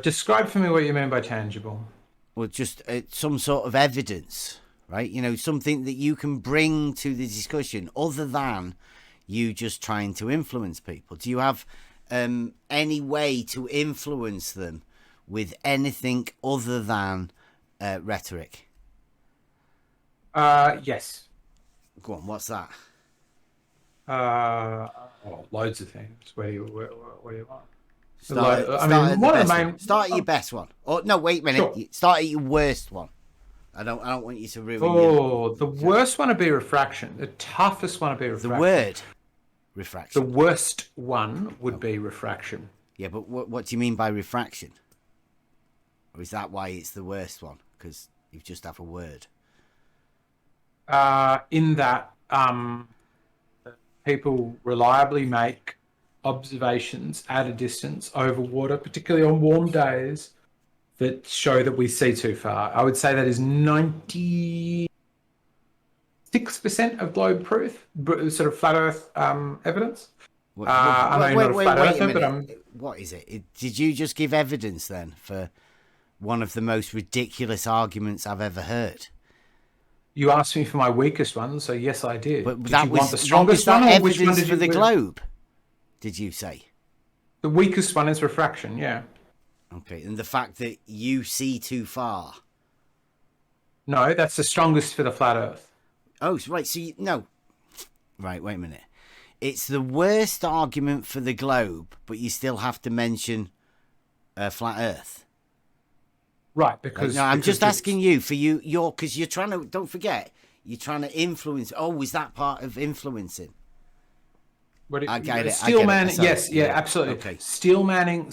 Describe for me what you mean by tangible. Well, just some sort of evidence, right? You know, something that you can bring to the discussion other than you just trying to influence people. Do you have any way to influence them with anything other than rhetoric? Yes. Go on, what's that? Loads of things. What do you want? Start at your best one. Oh no, wait a minute. Sure. Start at your worst one. I don't want you to ruin the worst one would be refraction. The toughest one would be refraction. The word refraction. The worst one would be refraction. Yeah, but what do you mean by refraction? Or is that why it's the worst one? Because you just have a word. In that people reliably make observations at a distance over water, particularly on warm days, that show that we see too far. I would say that is 96% of globe proof, sort of flat Earth evidence. I know you're not a flat earther, but I'm... What is it? Did you just give evidence then for one of the most ridiculous arguments I've ever heard? You asked me for my weakest one, so yes, I did. But did that you was want the strongest one, or which one did for you the globe? Did you say the weakest one is refraction? Yeah. Okay, and the fact that you see too far. No, that's the strongest for the flat Earth. Oh, right. So no. Right. Wait a minute. It's the worst argument for the globe, but you still have to mention flat Earth. Right, because... No, I'm just asking you for because you're trying to, don't forget, you're trying to influence. Oh, is that part of influencing? I get it. Steel manning, yes, yeah, absolutely. Okay. Steel manning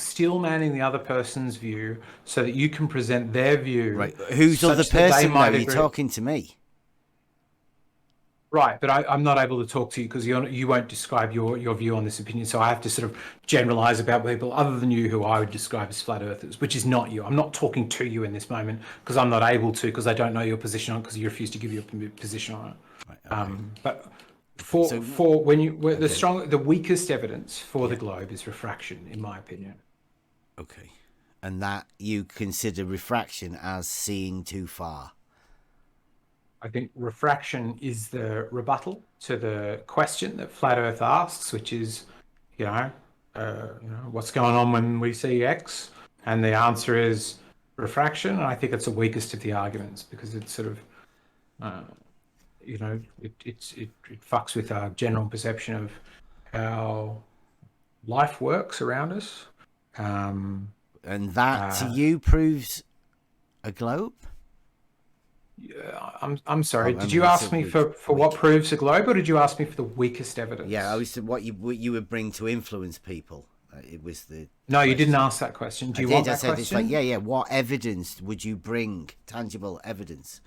the other person's view so that you can present their view. Right. Who's other person? Though? You're talking to me. Right, but I'm not able to talk to you because you won't describe your view on this opinion. So I have to sort of generalize about people other than you who I would describe as flat earthers, which is not you. I'm not talking to you in this moment because I'm not able to, because I don't know your position on it, because you refuse to give your position on it. Right, okay. But the weakest evidence for the globe is refraction, in my opinion. Okay, and that you consider refraction as seeing too far. I think refraction is the rebuttal to the question that Flat Earth asks, which is, what's going on when we see X? And the answer is refraction. And I think it's the weakest of the arguments because it's sort of, it fucks with our general perception of how life works around us. And that to you proves a globe? Yeah, I'm sorry. Did you ask me for what proves a globe, or did you ask me for the weakest evidence? Yeah, I was what you would bring to influence people. It was the no, you didn't ask that question. Do you want that question? It's like, yeah. What evidence would you bring? Tangible evidence.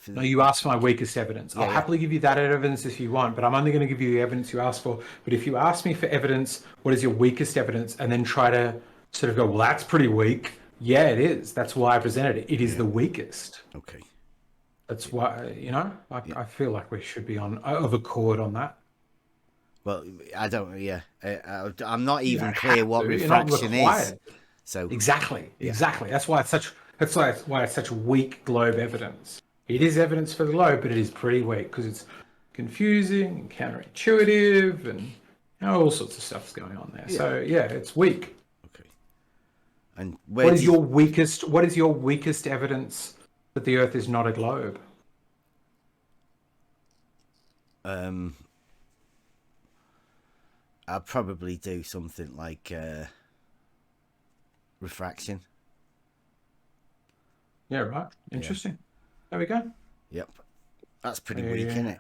No, you asked for my weakest evidence. I'll happily give you that evidence if you want, but I'm only going to give you the evidence you asked for. But if you ask me for evidence, what is your weakest evidence, and then try to sort of go, well, that's pretty weak. Yeah, it is. That's why I presented it. It is the weakest. Okay. That's why, I feel like we should be of accord on that. Well, I don't. Yeah, I'm not even clear what refraction is. So exactly. That's why it's such weak globe evidence. It is evidence for the globe, but it is pretty weak because it's confusing and counterintuitive, and all sorts of stuff's going on there. Yeah. So it's weak. Okay. And what is your weakest evidence that the Earth is not a globe? I'll probably do something like refraction. Yeah, right. Interesting. Yeah. There we go. Yep. That's pretty weak, isn't it?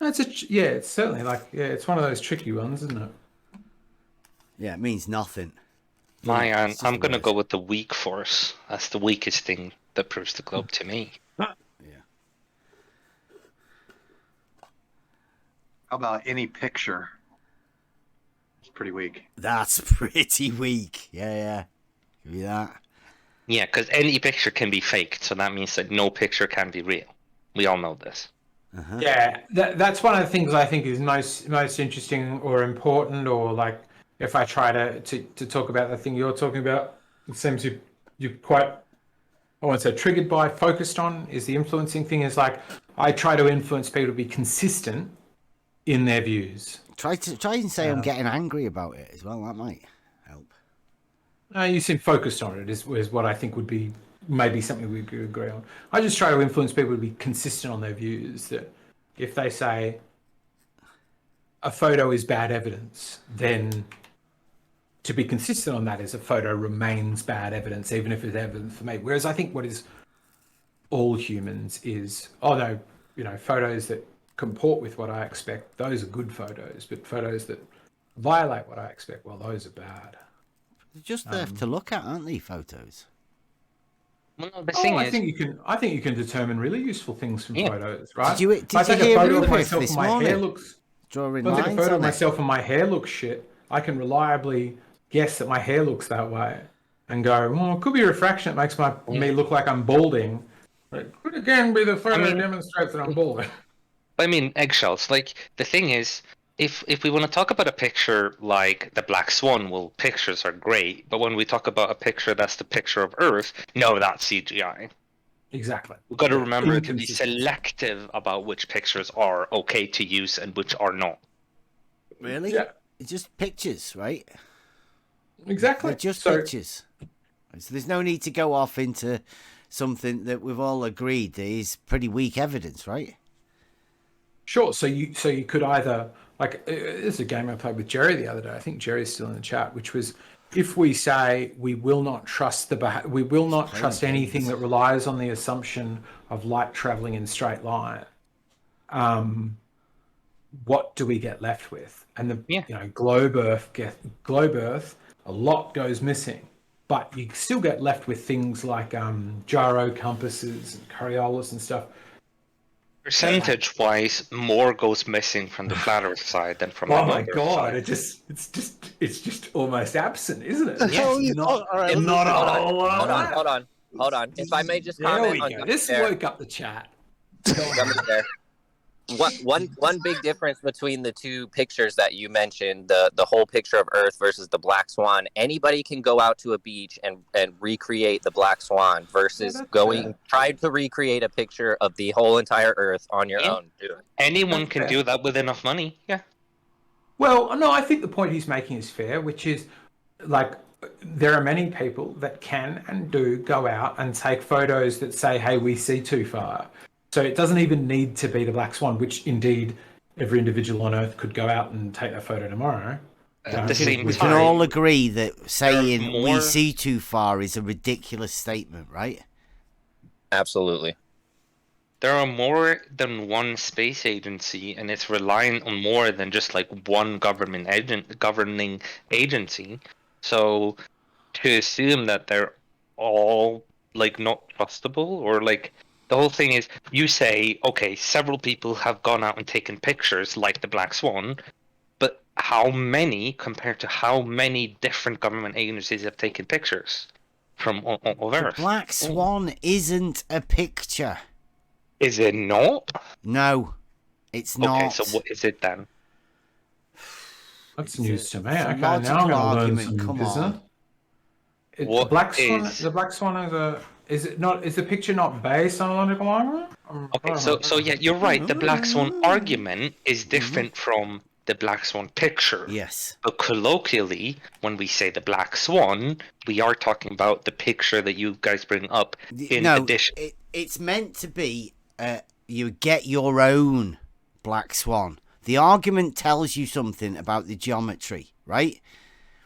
It's certainly it's one of those tricky ones, isn't it? Yeah, it means nothing. I'm going to go with the weak force. That's the weakest thing that proves the globe to me. Yeah. How about any picture? It's pretty weak. That's pretty weak. Yeah. Give me that. Yeah, because any picture can be faked, so that means that no picture can be real. We all know this. Uh-huh. Yeah, that's one of the things I think is most interesting or important, or like if I try to talk about the thing you're talking about, it seems you're quite, I won't say triggered by, focused on, is the influencing thing. Is like I try to influence people to be consistent in their views. Try and say I'm getting angry about it as well. That might help. You seem focused on it is what I think would be maybe something we could agree on. I just try to influence people to be consistent on their views, that if they say a photo is bad evidence, then to be consistent on that is a photo remains bad evidence, even if it's evidence for me. Whereas I think what is all humans is, photos that comport with what I expect, those are good photos, but photos that violate what I expect, well, those are bad. They're just there to look at, aren't they, photos? Well, the thing is, I think you can determine really useful things from photos, right? Did you hear Rupert this morning? Drawing lines. If I take a photo of myself and my hair looks shit, I can reliably guess that my hair looks that way, and go, well, it could be refraction that makes me look like I'm balding. But it could again be the photo that demonstrates that I'm balding. I mean, eggshells. Like, the thing is, if we want to talk about a picture like the Black Swan, well, pictures are great, but when we talk about a picture that's the picture of Earth, no, that's CGI. Exactly. We've got to remember to be selective about which pictures are okay to use and which are not. Really? Yeah. It's just pictures, right? Exactly. They're just pictures. So there's no need to go off into something that we've all agreed is pretty weak evidence, right? Sure. So you could either, like, this is a game I played with Jerry the other day. I think Jerry's still in the chat, which was, if we say we will not trust anything that relies on the assumption of light traveling in straight line, what do we get left with? And globe Earth, a lot goes missing, but you still get left with things like gyro compasses and Coriolis and stuff. Percentage-wise, more goes missing from the flat Earth side than from the my God! Side. It's just almost absent, isn't it? Hold on. If I may just comment on this woke up the chat. One big difference between the two pictures that you mentioned, the whole picture of Earth versus the black swan. Anybody can go out to a beach and recreate the black swan versus try to recreate a picture of the whole entire Earth on your own. Anyone can do that with enough money. Yeah. Well, no, I think the point he's making is fair, which is like there are many people that can and do go out and take photos that say, hey, we see too far. So it doesn't even need to be the black swan, which indeed every individual on Earth could go out and take that photo tomorrow. At the same We time, can all agree that saying more- we see too far is a ridiculous statement, right? Absolutely. there are more than one space agency, and it's relying on more than just like one governing agency. So to assume that they're all like not trustable, or like the whole thing is, you say, okay, several people have gone out and taken pictures like the black swan, but how many compared to how many different government agencies have taken pictures from of Earth? The black swan isn't a picture. Is it not? No, it's not. Okay, so what is it then? That's news to me. it's a Okay, now I'm logical going to learn argument, some come business. on. What the black swan. is- The black swan is it not? Is the picture not based on a logical argument? Okay, so yeah, you're right. The black swan argument is different from the black swan picture. Yes. But colloquially, when we say the black swan, we are talking about the picture that you guys bring up in addition. It's meant to be you get your own black swan. The argument tells you something about the geometry, right?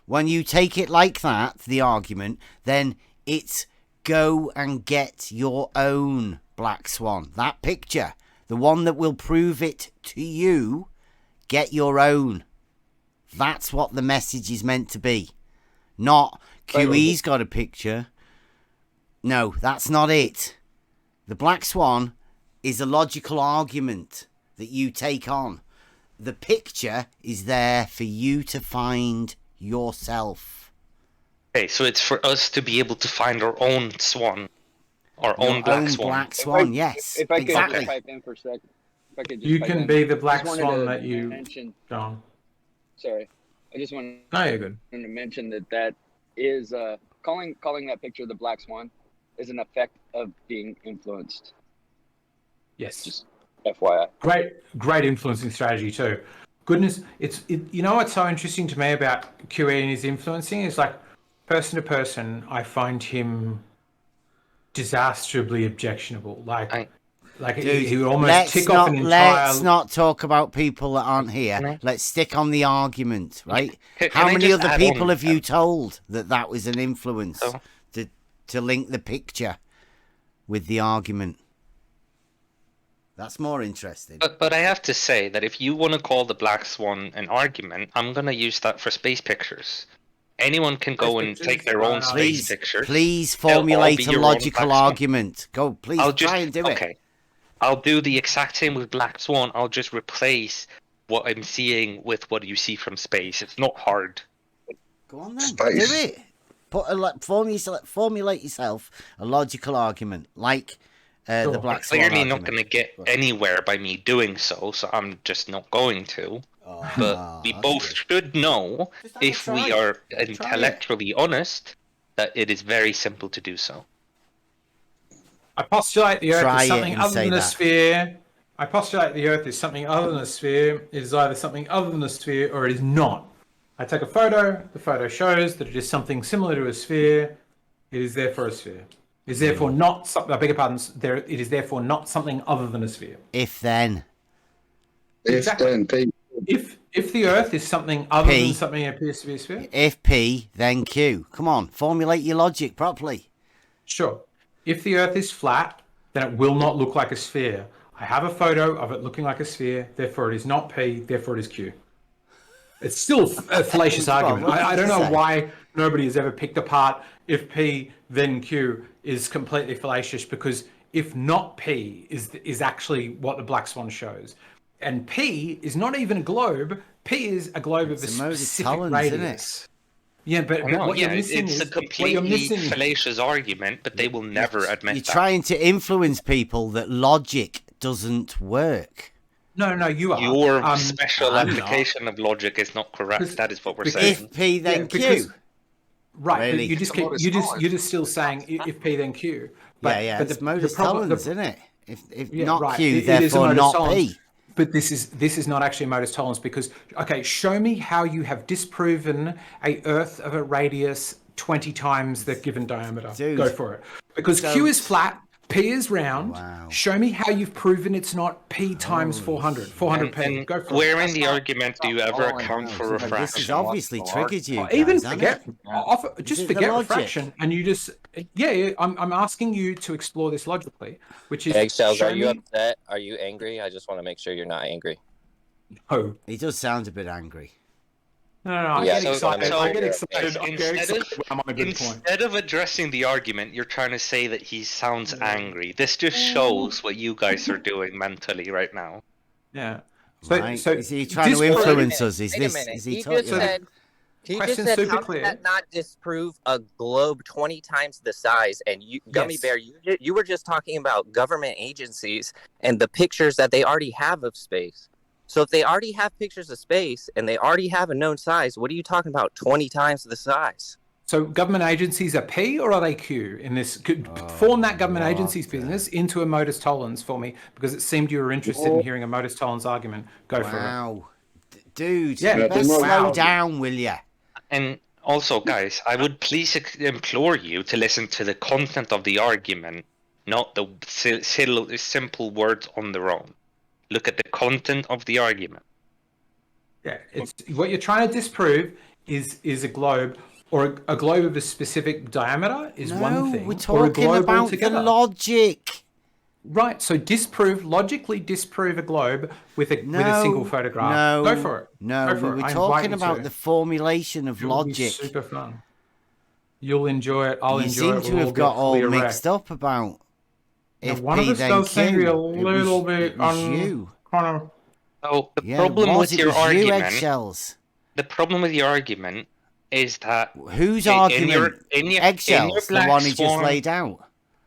When you take it like that, the argument, then it's go and get your own black swan. That picture, the one that will prove it to you, get your own. That's what the message is meant to be. Not QE's got a picture. No, that's not it. The black swan is a logical argument that you take on. The picture is there for you to find yourself. Okay, so it's for us to be able to find our own swan, our own black swan. Black swan, yes. If I could exactly. just pipe in for a second. If I could just You pipe can in. be the black Just wanted swan to that you. mention. John. Sorry, I just wanted No, you're good. to mention that is calling that picture the black swan is an effect of being influenced. Yes. Just FYI. Great influencing strategy too. Goodness, you know what's so interesting to me about QE and his influencing is like person to person, I find him disastrously objectionable. Dude, he would almost tick off an entire. Let's not talk about people that aren't here. Let's stick on the argument, right? How many other people have you told that was an influence to link the picture with the argument? That's more interesting. But I have to say that if you want to call the black swan an argument, I'm going to use that for space pictures. Anyone can go and take their own space pictures. Please formulate a logical argument. Go, please try and do it. Okay. I'll do the exact same with black swan. I'll just replace what I'm seeing with what you see from space. It's not hard. Go on then. Space. Do it. Formulate yourself a logical argument, like the black swan Clearly argument. not going to get anywhere by me doing so I'm just not going to. But we both should know, if we are intellectually honest, that it is very simple to do so. I postulate the Earth Try is it something and other say than a that. sphere. I postulate the Earth is something other than a sphere. It is either something other than a sphere or it is not. I take a photo. The photo shows that it is something similar to a sphere. It is therefore a sphere. It is therefore not something. I beg your pardon. It is therefore not something other than a sphere. If then. Exactly. If then, P. If the Earth is something other than something that appears to be a sphere. If P, then Q. Come on, formulate your logic properly. Sure. If the Earth is flat, then it will not look like a sphere. I have a photo of it looking like a sphere, therefore it is not P, therefore it is Q. It's still a fallacious argument. I don't know why nobody has ever picked apart if P, then Q is completely fallacious, because if not P is actually what the black swan shows. And P is not even a globe. P is a globe of a specific radius. Yeah, but what you're missing it's is a completely fallacious argument, but they will never admit You're that. trying to influence people that logic doesn't work. No, you are. Your special I'm application of logic is not correct. That is what we're because- saying. If P then Yeah, Q. because- Right, Really? but you're just still saying if P then Q. But, Yeah, but it's the modus problem, tollens, isn't it? If Yeah, not right. Q, It is a therefore modus not tollens. P. But this is not actually modus tollens because, okay, show me how you have disproven a Earth of a radius 20 times the given diameter. Dude. Go for it. Because Q is flat, P is round. Wow. Show me how you've proven it's not P times 400. 400 P. And Go for where it. in the argument do you ever account for This has refraction? obviously triggered you. Even guys, hasn't forget, it? just Is it the forget logic? refraction, and you just, I'm asking you to explore this logically, which is Eggshells, show are you me- upset? Are you angry? I just want to make sure you're not angry. Oh, He does sound a bit angry. no, I Yeah, get so- excited. so- I get excited. I get Instead excited of- when I'm on a good point. Instead of addressing the argument, you're trying to say that he sounds angry. This just shows what you guys are doing mentally right now. Yeah. Right? Is he trying to disprove- influence us? Is Wait a this? minute. Is he He taught just you that? said. He just Question said, super how clear. does that not disprove a globe 20 times the size? And you, Gummy Yes. Bear, you were just talking about government agencies and the pictures that they already have of space. So if they already have pictures of space and they already have a known size, what are you talking about 20 times the size? So government agencies are P or are they Q in this? Could form that government agencies business into a modus tollens for me because it seemed you were interested in hearing a modus tollens argument. Go for it. Wow. Dude, Yeah, you better the slow modus- down, will ya? And also, guys, I would please implore you to listen to the content of the argument, not the simple words on their own. Look at the content of the argument. Yeah, it's what you're trying to disprove is a globe or a globe of a specific diameter is one thing. we're or a talking globe about altogether. the logic. Right, so logically disprove a globe with a single photograph. No, Go for it. No, Go for we it. were I invite talking you about to. the formulation of It'll be logic. super fun. You'll enjoy it. I'll You enjoy seem it. to We'll have got get all fully mixed erect. up about Now, if one of P us then does seem to be a Q. little bit It was you. kind of. So the Yeah, problem it with your was you, argument, eggshells. the problem with your argument is that Whose in argument? Eggshells, the Black one he just Swan- laid out.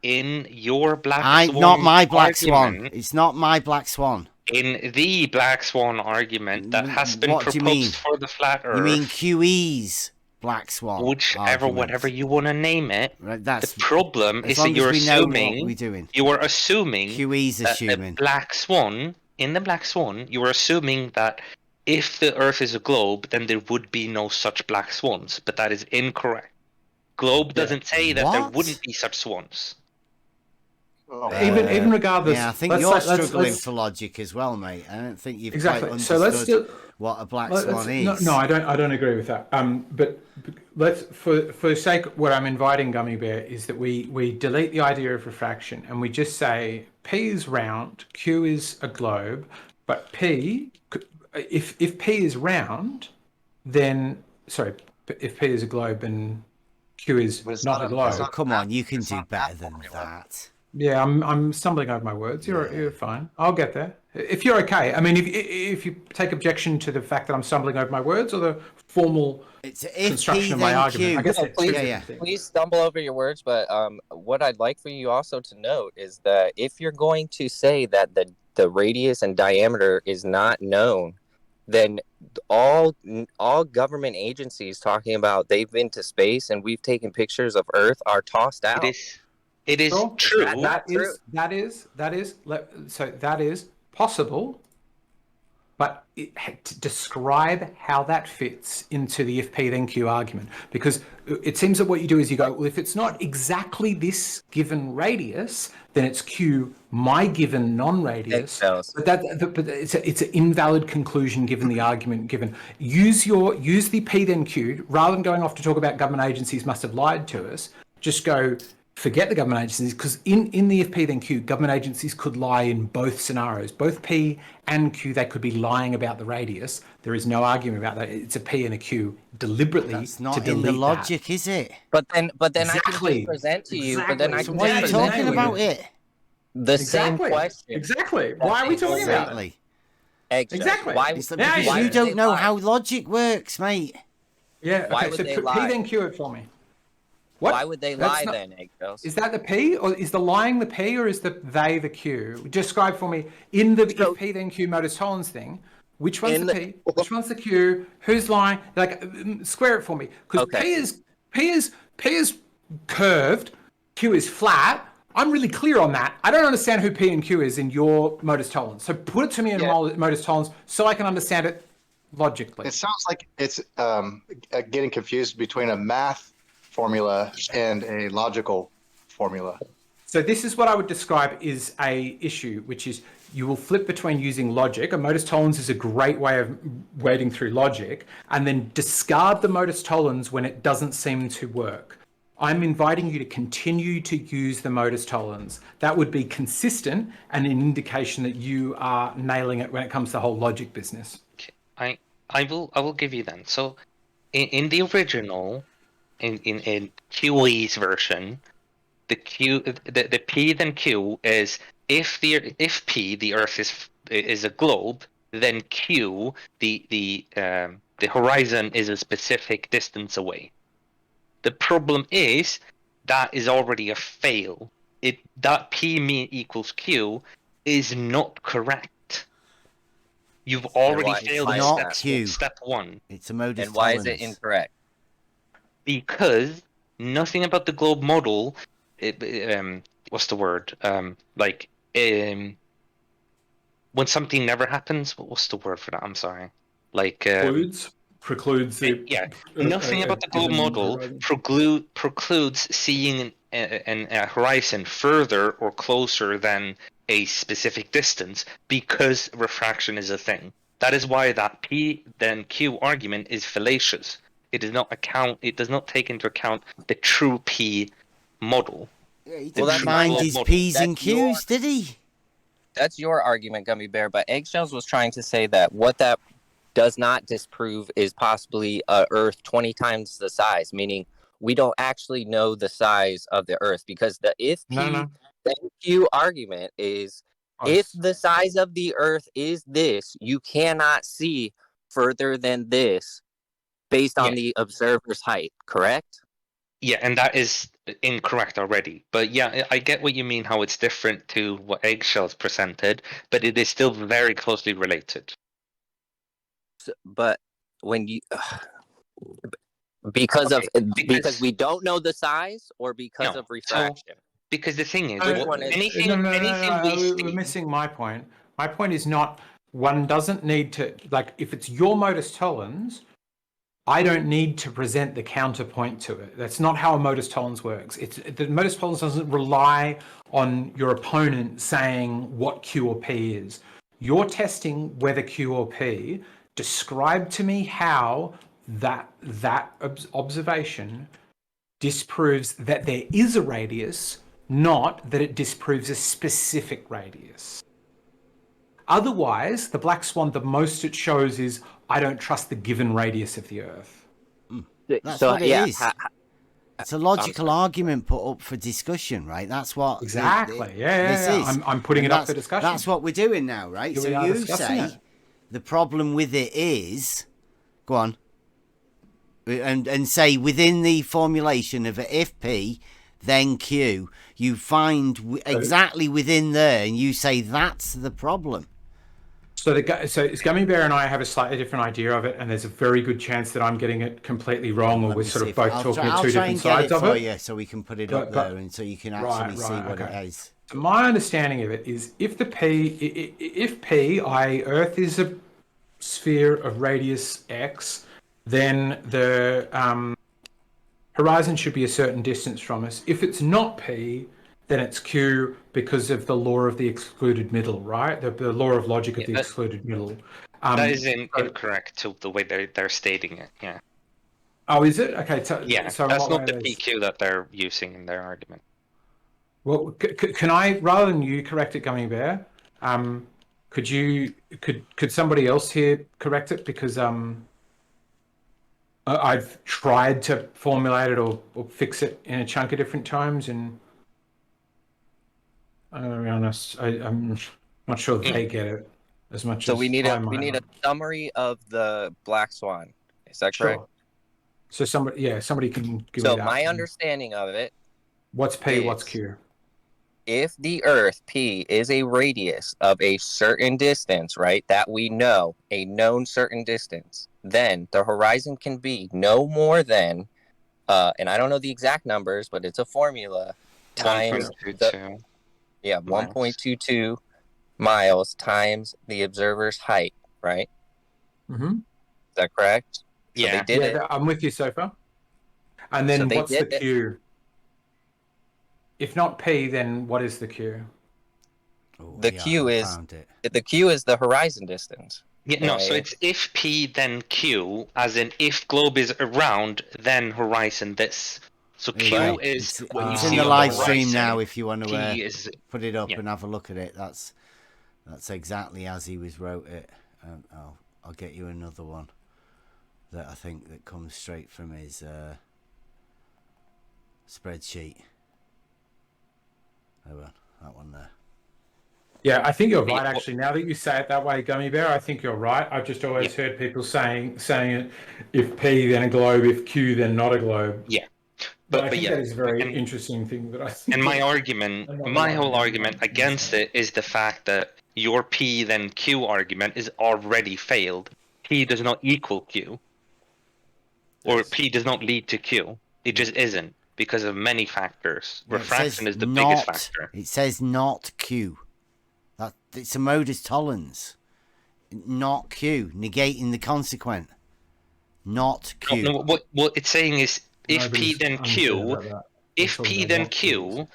in your Black Swan Not my Black argument, Swan. It's not my Black Swan. in the Black Swan argument that has been What do you mean? proposed for the flat Earth, You mean QE's Black Swan? whichever, whatever you want to name it. Right, that's The problem as is long that you're as we know what assuming we're doing. you are assuming QE's that assuming. the Black Swan in the Black Swan, you are assuming that if the Earth is a globe, then there would be no such black swans, but that is incorrect. Globe doesn't say that there What? wouldn't be such swans. Even regardless. Yeah, I think let's- you're let's- struggling let's- for logic as well, mate. I don't think you've Exactly. quite So let's understood still. what a Black Let's- Swan is. No, I don't agree with that. But let's, for the sake, what I'm inviting Gummy Bear is that we delete the idea of refraction and we just say P is round, Q is a globe, but if P is round, then if P is a globe and Q is But it's not a globe. Oh, come on, you can It's do not better that than formula. that. Yeah, I'm stumbling over my words. You're fine. I'll get there. If you're okay. I mean, if you take objection to the fact that I'm stumbling over my words or the formal It's if construction P of my then argument, Q. I guess No, it's two please, different things. please stumble over your words, but what I'd like for you also to note is that if you're going to say that the radius and diameter is not known, then all government agencies talking about they've been to space and we've taken pictures of Earth are tossed out. It is Sure. true. That is possible, but to describe how that fits into the if P then Q argument, because it seems that what you do is you go, well, if it's not exactly this given radius, then it's Q my given non-radius. But but it's an invalid conclusion given the argument given. Use the P then Q rather than going off to talk about government agencies must have lied to us. Just go. Forget the government agencies, because in the if P then Q, government agencies could lie in both scenarios. Both P and Q, they could be lying about the radius. There is no argument about that. It's a P and a Q deliberately That's not to delete in the logic, is it? But then I can Exactly. just present to you. But then I So can Why are you just talking present about you it? the same question. Exactly. Why are we talking about it? Exactly. Eggshells. Exactly. Why, It's like, Yeah, because why you would they don't know lie? how logic works, mate. Yeah. Why Okay. would So they P lie? then Q it for me. What? Why would they lie then, Eggshells? Is that the P, or is the lying the P, or is they the Q? Describe for me in the if P then Q modus tollens thing. Which one's the P? Which one's the Q? Who's lying? Like, square it for me. Because P is curved, Q is flat. I'm really clear on that. I don't understand who P and Q is in your modus tollens. So put it to me in modus tollens so I can understand it logically. It sounds like it's getting confused between a math formula and a logical formula. So this is what I would describe is a issue, which is you will flip between using logic. A modus tollens is a great way of wading through logic, and then discard the modus tollens when it doesn't seem to work. I'm inviting you to continue to use the modus tollens. That would be consistent and an indication that you are nailing it when it comes to the whole logic business. I will give you then. So in the original, in QE's version, the P then Q is if P, the Earth is a globe, then Q, the horizon is a specific distance away. The problem is that is already a fail. That P equals Q is not correct. You've already failed step one. It's a modus tollens. And why is it incorrect? Because nothing about the globe model, what's the word? When something never happens, what's the word for that? I'm sorry. Precludes the nothing about the globe model precludes seeing a horizon further or closer than a specific distance because refraction is a thing. That is why that P then Q argument is fallacious. It does not take into account the true P model. Yeah, he didn't mind his P's and Q's, did he? That's your argument, Gummy Bear, but Eggshells was trying to say that what that does not disprove is possibly Earth 20 times the size, meaning we don't actually know the size of the Earth, because the if P then Q argument is if the size of the Earth is this, you cannot see further than this based on the observer's height, correct? Yeah, and that is incorrect already. But yeah, I get what you mean, how it's different to what Eggshells presented, but it is still very closely related. But when you because we don't know the size, or because of refraction? Because the thing is, we're missing my point. My point is not, one doesn't need to, like, if it's your modus tollens, I don't need to present the counterpoint to it. That's not how a modus tollens works. The modus tollens doesn't rely on your opponent saying what Q or P is. You're testing whether Q or P. Describe to me how that observation disproves that there is a radius, not that it disproves a specific radius. Otherwise, the black swan, the most it shows is, I don't trust the given radius of the Earth. That's what it is. It's a logical argument put up for discussion, right? That's what exactly. This is. I'm putting it up for discussion. That's what we're doing now, right? So you say the problem with it is, go on, and say within the formulation of a if P, then Q, you find exactly within there, and you say that's the problem. So it's Gummy Bear and I have a slightly different idea of it, and there's a very good chance that I'm getting it completely wrong, or we're sort of both talking at two different sides of it. Yeah, so we can put it up there, and so you can actually see what it is. So my understanding of it is, if Earth is a sphere of radius x, then the horizon should be a certain distance from us. If it's not P, then it's Q, because of the law of the excluded middle, right? The law of logic of the excluded middle. That is incorrect to the way they're stating it. Yeah. Oh, is it? Okay. So that's not the PQ that they're using in their argument. Well, can I, rather than you correct it, Gummy Bear? Could somebody else here correct it? Because I've tried to formulate it or fix it in a chunk of different times, and I'll be honest, I'm not sure they get it as much. So as we need a summary of the black swan. Is that correct? So somebody can give me So that. my understanding of it, what's P, what's is Q? if the Earth, P, is a radius of a certain distance, right, that we know, a known certain distance, then the horizon can be no more than, and I don't know the exact numbers, but it's a formula, times 1.22. 1.22 miles times the observer's height, right? Mm-hmm. Is that correct? So Yeah. they did it. I'm with you so far. And then So they what's the did it. Q? If not P, then what is the Q? The Q is the horizon distance. Yeah, no, so it's if P then Q, as in if globe is around, then horizon this. So Q Right. is what you It's see in the on live the stream horizon. now if you want to P is put it up and have a look at it. That's exactly as he wrote it. I'll get you another one that I think that comes straight from his spreadsheet. Oh well, that one there. Yeah, I think you're right. Actually, now that you say it that way, Gummy Bear, I think you're right. I've just always heard people saying it: if P, then a globe; if Q, then not a globe. Yeah, but I think that is a very interesting thing that I think. And my whole argument against it is the fact that your P then Q argument is already failed. P does not equal Q, or P does not lead to Q. It just isn't because of many factors. Refraction is the biggest factor. It says not Q. That it's a modus tollens, not Q, negating the consequent. Not Q. No, what it's saying is if P then Q, if P then Q,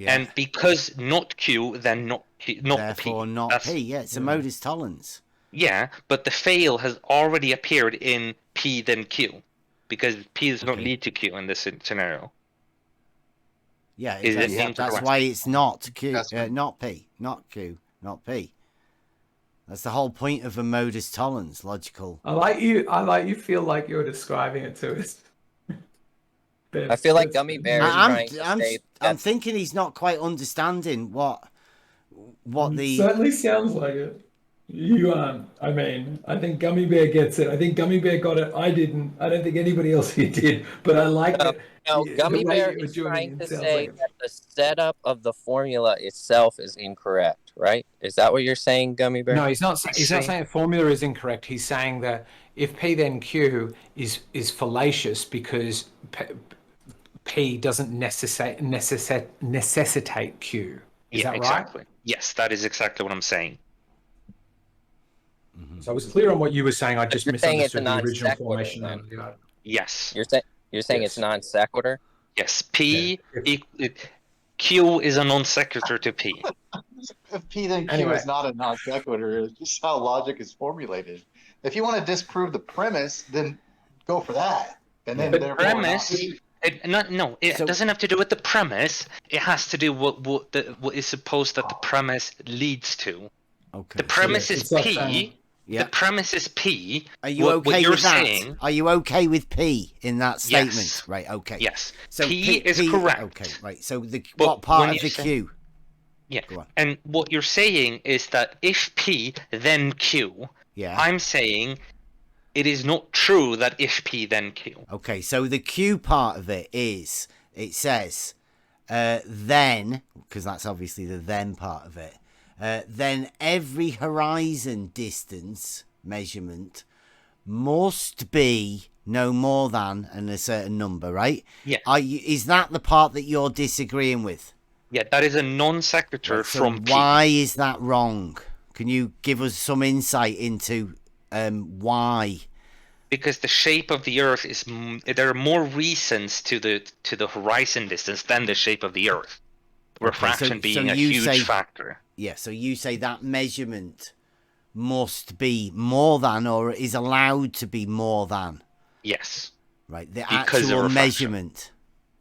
and because not Q, then not P, not Therefore, P. not P. Yeah, it's a modus tollens. Yeah, but the fail has already appeared in P then Q, because P does not lead to Q in this scenario. Yeah, that's why it's not Q, not P, not Q, not P. That's the whole point of a modus tollens, logical. I like you feel like you're describing it to us. I feel like Gummy Bear is trying to say I'm thinking he's not quite understanding what the... Certainly sounds like it. You aren't. I mean, I think Gummy Bear gets it. I think Gummy Bear got it. I didn't. I don't think anybody else here did. But I like it. No, Gummy Bear is trying to say that the setup of the formula itself is incorrect, right? Is that what you're saying, Gummy Bear? No, he's not. He's not saying the formula is incorrect. He's saying that if P then Q is fallacious because P doesn't necessitate Q. Is that right? Exactly. Yes, that is exactly what I'm saying. So I was clear on what you were saying. I just misunderstood the original formation. Yes. You're saying it's non sequitur? Yes. Q is a non sequitur to P. If P then Q is not a non sequitur, it's just how logic is formulated. If you want to disprove the premise, then go for that. And then the premise. It doesn't have to do with the premise. It has to do with what is supposed that the premise leads to. Okay. The premise is P. The premise is P. Are you okay with that? Are you okay with P in that statement? Yes. Right. Okay. Yes. So P is correct. Okay. Right. So what part of the Q? Yeah. Go on. And what you're saying is that if P then Q. Yeah. I'm saying it is not true that if P then Q. Okay. So the Q part of it is it says then, because that's obviously the then part of it. Then every horizon distance measurement must be no more than and a certain number, right? Yeah. Is that the part that you're disagreeing with? Yeah, that is a non sequitur from P. Why is that wrong? Can you give us some insight into why? Because the shape of the Earth is there are more reasons to the horizon distance than the shape of the Earth. Refraction being a huge factor. Yeah, so you say that measurement must be more than or is allowed to be more than. Yes. Right, the actual measurement.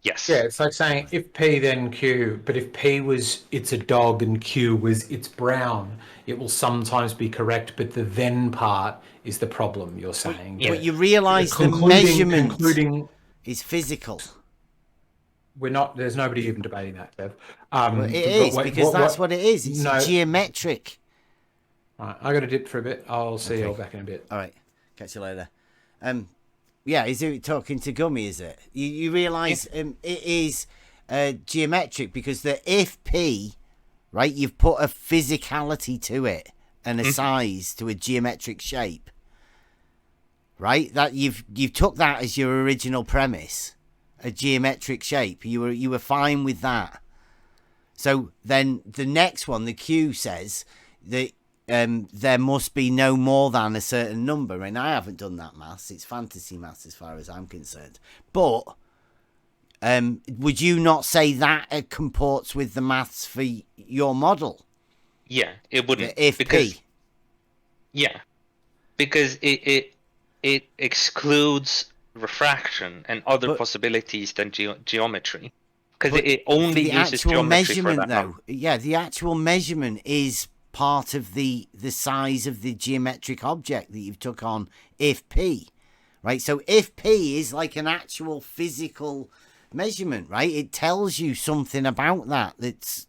Yes. Yeah, it's like saying if P then Q, but if P was it's a dog and Q was it's brown, it will sometimes be correct, but the then part is the problem, you're saying. But you realise the measurement is physical. There's nobody even debating that, Bev. It is, because that's what it is. It's geometric. Right, I got to dip for a bit. I'll see you all back in a bit. All right. Catch you later. Yeah, is it talking to Gummy, is it? You realise it is geometric because the if P, right, you've put a physicality to it and a size to a geometric shape. Right? That you've took that as your original premise, a geometric shape. You were fine with that. So then the next one, the Q, says that there must be no more than a certain number. And I haven't done that maths. It's fantasy maths as far as I'm concerned. But would you not say that comports with the maths for your model? Yeah, it wouldn't. The if because, P. Yeah, because it excludes refraction and other possibilities than geometry. Because it only the uses actual geometry for measurement, that though. number. Yeah, the actual measurement is part of the size of the geometric object that you've took on if P, right? So if P is like an actual physical measurement, right? It tells you something about that's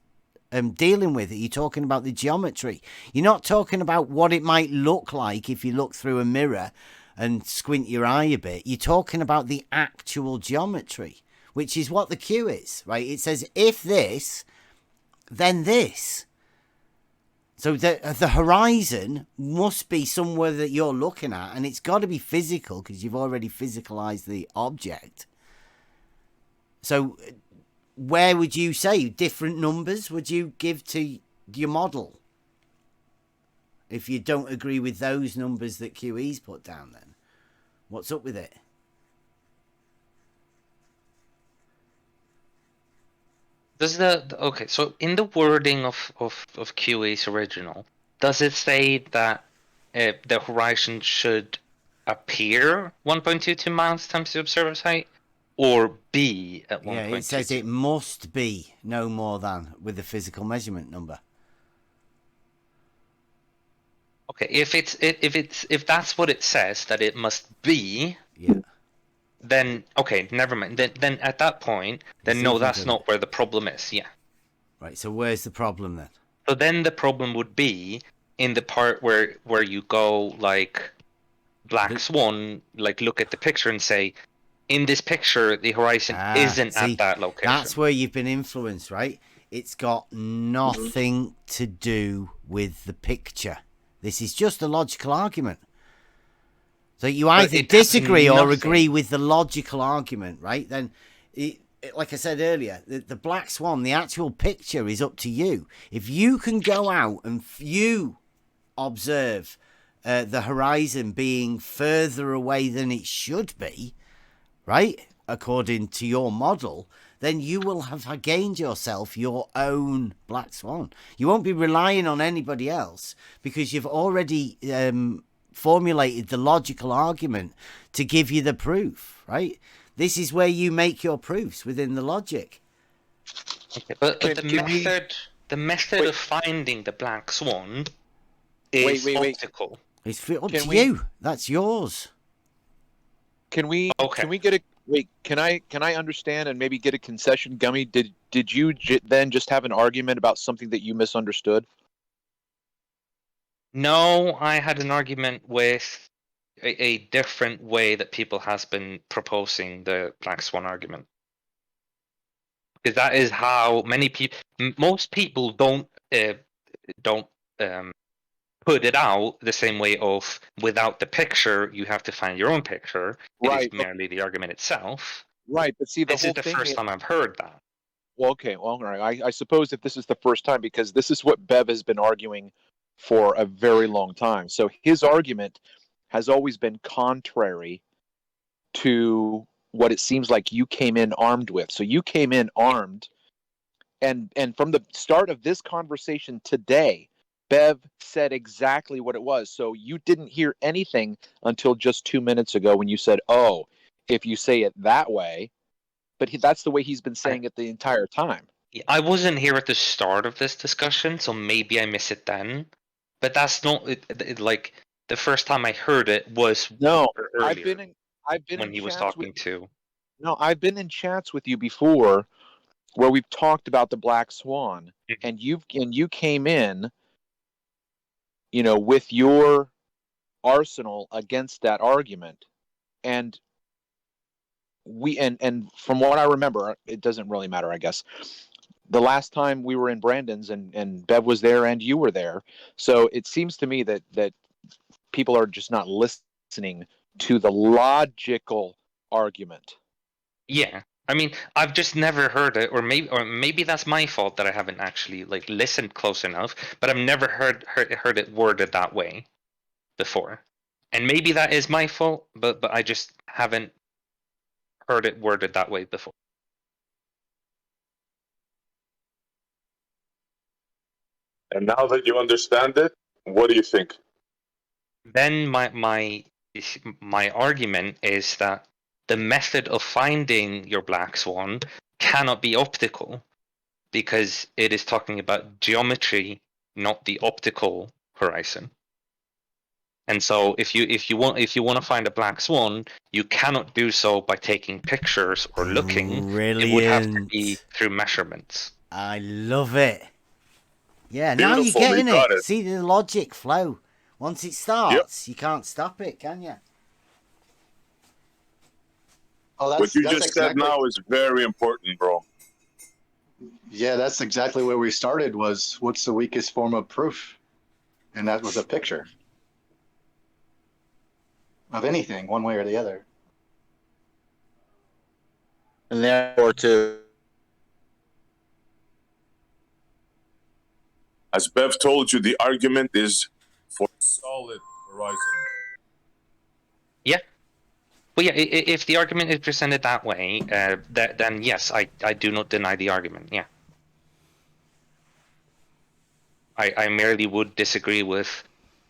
dealing with it. You're talking about the geometry. You're not talking about what it might look like if you look through a mirror and squint your eye a bit. You're talking about the actual geometry, which is what the Q is, right? It says if this, then this. So the horizon must be somewhere that you're looking at, and it's got to be physical because you've already physicalized the object. So where would you say different numbers would you give to your model if you don't agree with those numbers that QE's put down? Then what's up with it? Does okay? So in the wording of QE's original, does it say that the horizon should appear 1.22 miles times the observer's height, or be at 1.22? Yeah, it says it must be no more than with the physical measurement number. Okay, if that's what it says that it must be, yeah, then okay, never mind. Then at that point, then no, that's not where the problem is. Yeah. Right. So where's the problem then? So then the problem would be in the part where you go like Black Swan, like look at the picture and say, in this picture the horizon isn't at that location. That's where you've been influenced, right? It's got nothing to do with the picture. This is just a logical argument. So you either disagree or agree with the logical argument, right? Then, like I said earlier, the Black Swan, the actual picture is up to you. If you can go out and you observe the horizon being further away than it should be, right, according to your model, then you will have gained yourself your own Black Swan. You won't be relying on anybody else because you've already formulated the logical argument to give you the proof, right? This is where you make your proofs within the logic. Okay, but the method of finding the Black Swan is optical. It's up to you. That's yours. Can we get a wait? Can I understand and maybe get a concession, Gummy? Did you then just have an argument about something that you misunderstood? No, I had an argument with a different way that people has been proposing the Black Swan argument. Because that is how many people, most people don't put it out the same way of without the picture, you have to find your own picture. It is merely the argument itself. Right, but see, this is the first time I've heard that. Well, okay, well, all right. I suppose if this is the first time, because this is what Bev has been arguing for a very long time. So his argument has always been contrary to what it seems like you came in armed with. So you came in armed, and from the start of this conversation today, Bev said exactly what it was. So you didn't hear anything until just 2 minutes ago when you said, oh, if you say it that way. But that's the way he's been saying it the entire time. I wasn't here at the start of this discussion, so maybe I miss it then. But that's not like the first time I heard it was earlier. I've been when he was talking to. No, I've been in chats with you before where we've talked about the Black Swan, and you came in, with your arsenal against that argument, and and from what I remember, it doesn't really matter, I guess. The last time we were in Brandon's and Bev was there and you were there. So it seems to me that people are just not listening to the logical argument. Yeah. I mean, I've just never heard it, or maybe that's my fault that I haven't actually like listened close enough, but I've never heard it worded that way before. And maybe that is my fault, but I just haven't heard it worded that way before. And now that you understand it, what do you think? Then my argument is that the method of finding your black swan cannot be optical, because it is talking about geometry, not the optical horizon. And so if you want to find a black swan, you cannot do so by taking pictures or looking. Brilliant. It would have to be through measurements. I love it. Yeah, Beautiful, now you're getting got it. See the logic flow. Once it starts, you can't stop it, can you? Oh, What you that's just said now is very important, bro. Yeah, that's exactly where we started. Was what's the weakest form of proof, and that was a picture of anything, one way or the other. And therefore, As Bev told you, the argument is for solid horizon. Yeah. Well, yeah, if the argument is presented that way, then yes, I do not deny the argument, yeah. I merely would disagree with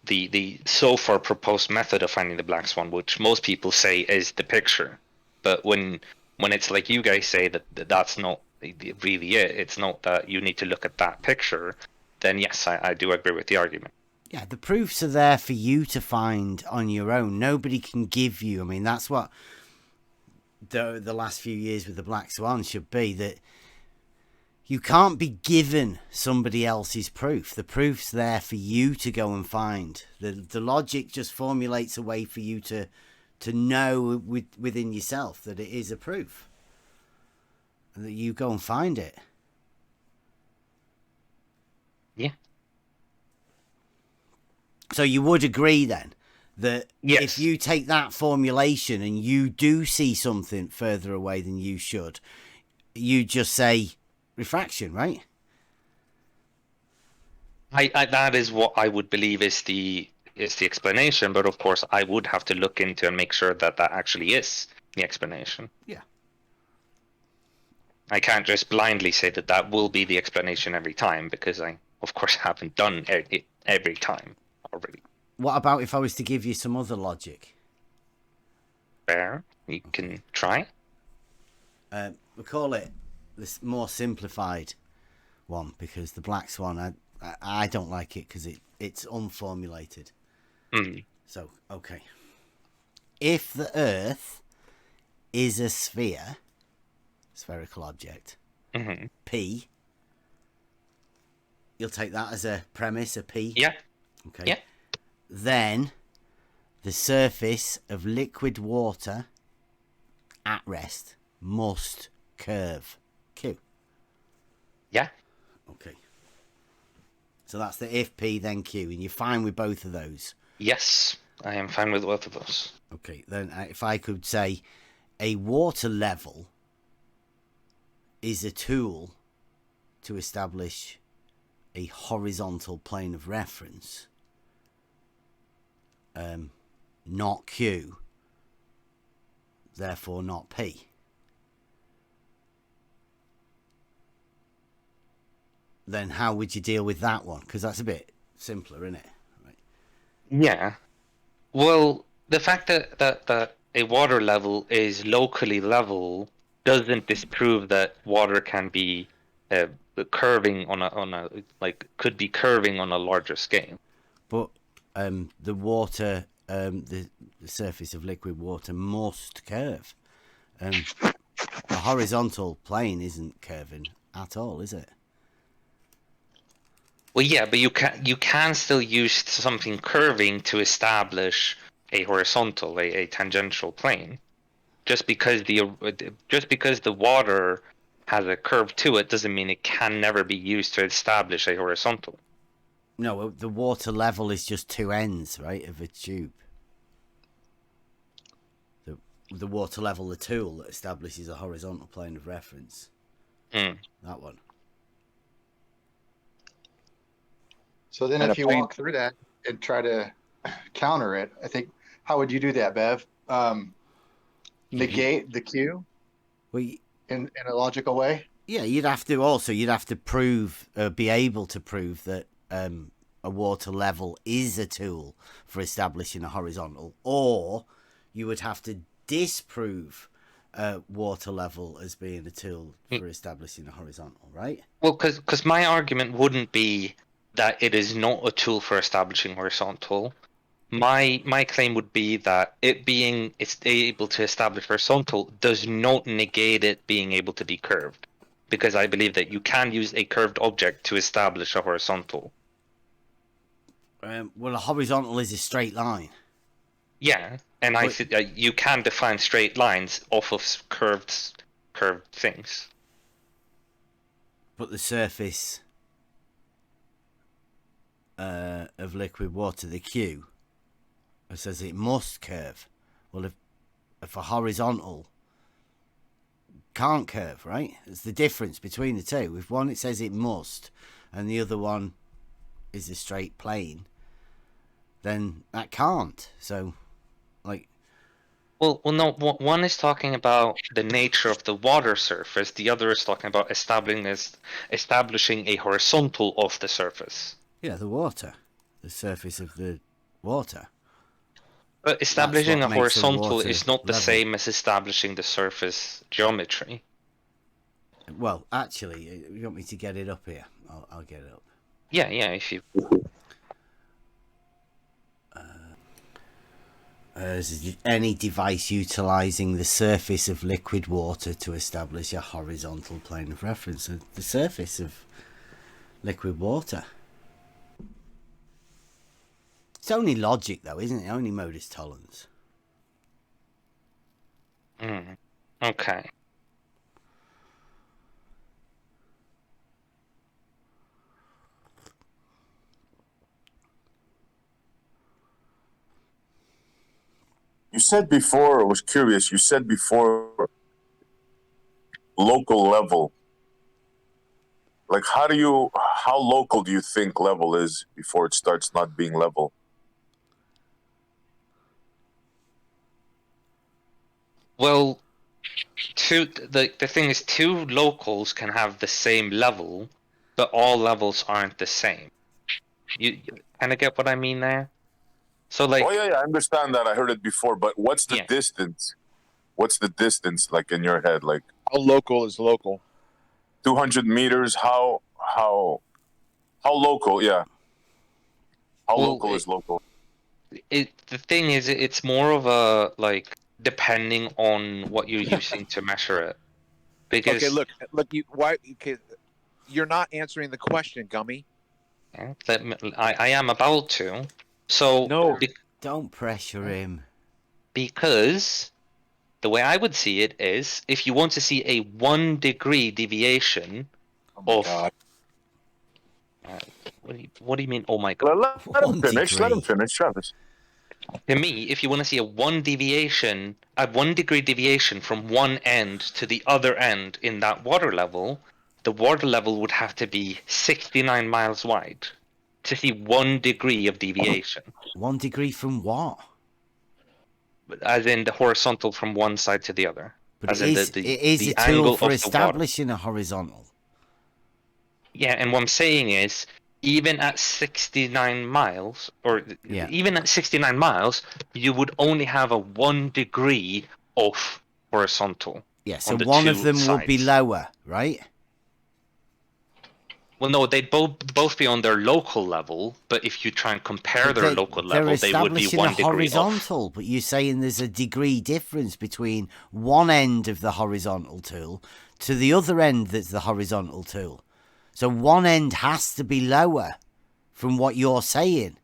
the so far proposed method of finding the black swan, which most people say is the picture. But when it's like you guys say that's not really it, it's not that you need to look at that picture, then yes, I do agree with the argument. Yeah, the proofs are there for you to find on your own. Nobody can give you. I mean, that's what the last few years with the black swan should be, that you can't be given somebody else's proof. The proof's there for you to go and find. The logic just formulates a way for you to know within yourself that it is a proof, and that you go and find it. Yeah. So you would agree then that yes, if you take that formulation and you do see something further away than you should, you just say refraction, right? I that is what I would believe is the explanation, but of course I would have to look into and make sure that actually is the explanation. Yeah. I can't just blindly say that will be the explanation every time, because I, of course, haven't done it every time already. What about if I was to give you some other logic? Fair. You can try. We call it this more simplified one, because the black swan, I don't like it because it's unformulated. Mm. So, okay. If the Earth is a sphere, spherical object, mm-hmm. P, you'll take that as a premise, a P? Yeah. Okay. Yeah. Then the surface of liquid water at rest must curve, Q. Yeah. Okay. So that's the if P, then Q, and you're fine with both of those? Yes, I am fine with both of those. Okay, then if I could say a water level is a tool to establish a horizontal plane of reference, not Q, therefore not P. Then how would you deal with that one? Because that's a bit simpler, isn't it? Right. Yeah. Well, the fact that a water level is locally level doesn't disprove that water can be curving on a could be curving on a larger scale. But the water, the surface of liquid water must curve. A horizontal plane isn't curving at all, is it? Well, yeah, but you can still use something curving to establish a horizontal, a tangential plane. just because the water has a curve to it doesn't mean it can never be used to establish a horizontal. No, the water level is just two ends, right, of a tube. The water level, the tool that establishes a horizontal plane of reference. That one. So then if you walk through that and try to counter it, I think, how would you do that, Bev? Negate the Q in a logical way? Yeah, you'd have to prove, be able to prove that a water level is a tool for establishing a horizontal, or you would have to disprove water level as being a tool for establishing a horizontal, right? Well, because my argument wouldn't be that it is not a tool for establishing horizontal. My claim would be that it's able to establish horizontal does not negate it being able to be curved, because I believe that you can use a curved object to establish a horizontal. Well, a horizontal is a straight line. Yeah, and you can define straight lines off of curved things. But the surface of liquid water, the Q, it says it must curve. Well, if a horizontal can't curve, right? It's the difference between the two. If one it says it must, and the other one is a straight plane, then that can't. So, like, well, no. One is talking about the nature of the water surface. The other is talking about establishing a horizontal of the surface. Yeah, the surface of the water. But establishing a horizontal is not the same as establishing the surface geometry. Well, actually, you want me to get it up here? I'll get it up. Yeah, if you... any device utilizing the surface of liquid water to establish a horizontal plane of reference. The surface of liquid water. It's only logic, though, isn't it? Only modus tollens. Okay. You said before, I was curious, you said before local level. Like, how local do you think level is before it starts not being level? Well, the thing is, two locals can have the same level, but all levels aren't the same. You kind of get what I mean there? So, like... Oh, yeah, I understand that. I heard it before, but what's the distance? What's the distance, like, in your head? Like, how local is local? 200 meters, how local, yeah. How local is local? The thing is, it's more of a, like, depending on what you're using to measure it. Because... Okay, look, you're not answering the question, Gummy. I am about to. So no, don't pressure him. Because the way I would see it is, if you want to see a 1 degree deviation of... what do you mean, oh my god? Let him finish, Travis. To me, if you want to see a 1 degree deviation from one end to the other end in that water level, the water level would have to be 69 miles wide to see 1 degree of deviation. 1 degree from what? As in the horizontal from one side to the other. But as it is a tool for establishing a horizontal. Yeah, and what I'm saying is, even at 69 miles, even at 69 miles, you would only have a 1 degree of horizontal. Yeah, so one of them would be lower, right? Well, no, they'd both be on their local level, but if you try and compare their local level, they would be 1 degree horizontal, off. But you're saying there's a degree difference between one end of the horizontal tool to the other end that's the horizontal tool. So one end has to be lower from what you're saying.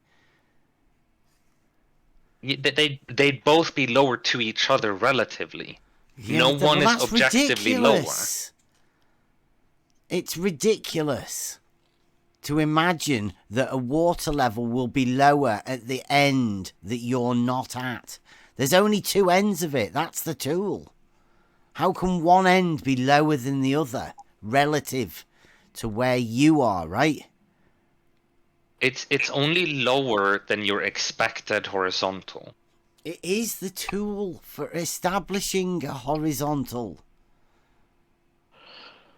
They'd both be lower to each other relatively. no one is objectively ridiculous. Lower. It's ridiculous to imagine that a water level will be lower at the end that you're not at. There's only two ends of it. That's the tool. How can one end be lower than the other relative to where you are, right? It's only lower than your expected horizontal. It is the tool for establishing a horizontal.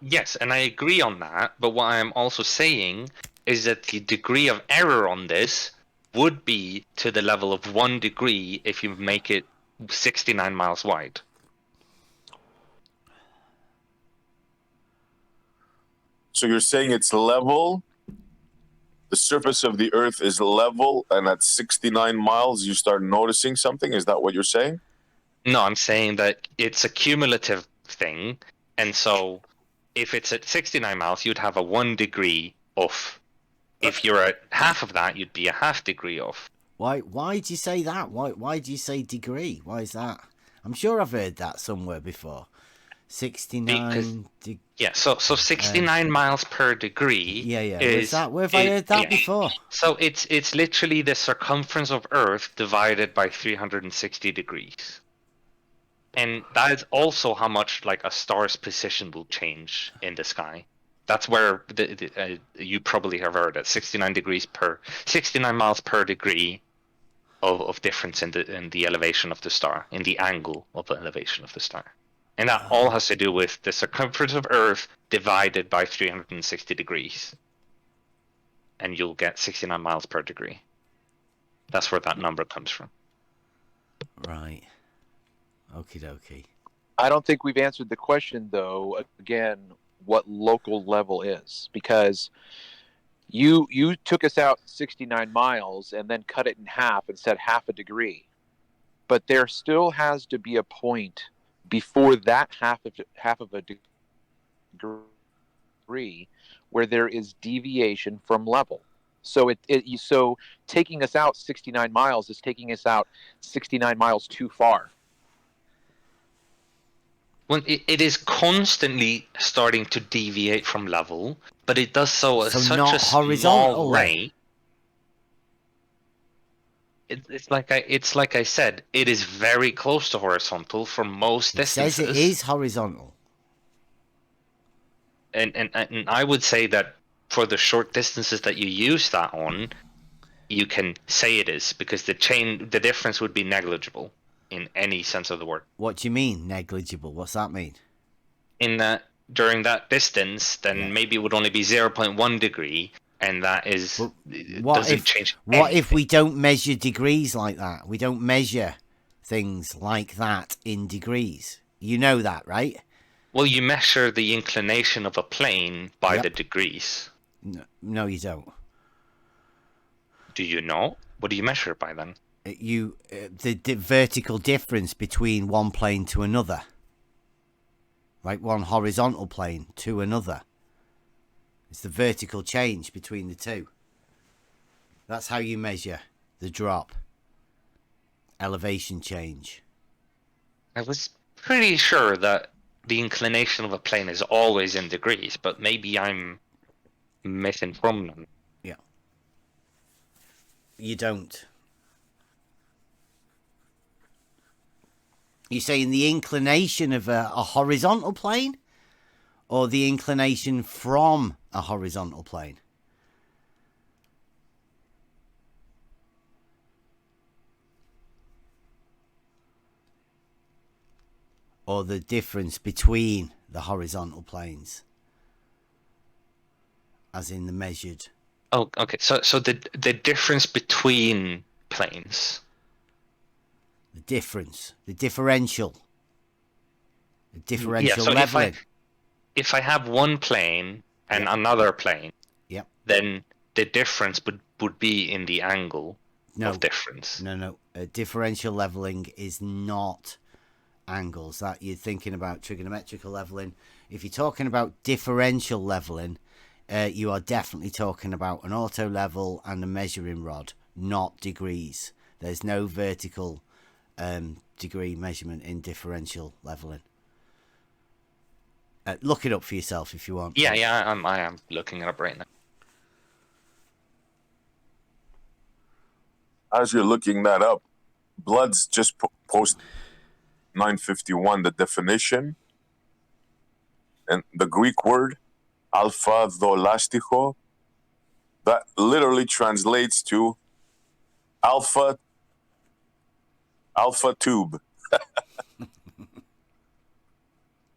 Yes, and I agree on that, but what I'm also saying is that the degree of error on this would be to the level of 1 degree if you make it 69 miles wide. So you're saying it's level? The surface of the Earth is level, and at 69 miles you start noticing something? Is that what you're saying? No, I'm saying that it's a cumulative thing, and so if it's at 69 miles, you'd have a 1 degree off. If you're at half of that, you'd be a half degree off. Why do you say that? Why do you say degree? Why is that? I'm sure I've heard that somewhere before. 69 yeah, so 69 miles per degree. Is that? Where have I heard that before? So it's literally the circumference of Earth divided by 360 degrees. And that is also how much like a star's position will change in the sky. That's where you probably have heard it. 69 miles per degree of difference in the elevation of the star, in the angle of the elevation of the star. And that all has to do with the circumference of Earth divided by 360 degrees. And you'll get 69 miles per degree. That's where that number comes from. Right. Okie dokie. I don't think we've answered the question, though, again, what local level is. Because you took us out 69 miles and then cut it in half and said half a degree. But there still has to be a point before that half of a degree where there is deviation from level. So so taking us out 69 miles is taking us out 69 miles too far. Well, it is constantly starting to deviate from level, but it does so at such a small rate. It's like I said, it is very close to horizontal for most distances. It says it is horizontal. And I would say that for the short distances that you use that on, you can say it is, because the difference would be negligible in any sense of the word. What do you mean negligible? What's that mean? In that during that distance, then maybe it would only be 0.1 degree. And that is doesn't change anything. What if we don't measure degrees like that? We don't measure things like that in degrees. You know that, right? Well, you measure the inclination of a plane by the degrees. No, you don't. Do you know? What do you measure it by then? The vertical difference between one plane to another. Like one horizontal plane to another. It's the vertical change between the two. That's how you measure the drop. Elevation change. I was pretty sure that the inclination of a plane is always in degrees, but maybe I'm misinformed. Yeah. You don't. You're saying the inclination of a horizontal plane? Or the inclination from a horizontal plane? Or the difference between the horizontal planes? As in the measured. Oh, okay. So the difference between planes. The difference. The differential. The differential so leveling. If I have one plane and another plane, then the difference would be in the angle of difference. No. Differential leveling is not angles. That you're thinking about trigonometrical leveling. If you're talking about differential leveling, you are definitely talking about an auto level and a measuring rod, not degrees. There's no vertical degree measurement in differential leveling. Look it up for yourself if you want. Yeah, I am looking it up right now. As you're looking that up, Bloods just post 951 the definition, and the Greek word alpha dolasticho, that literally translates to alpha tube.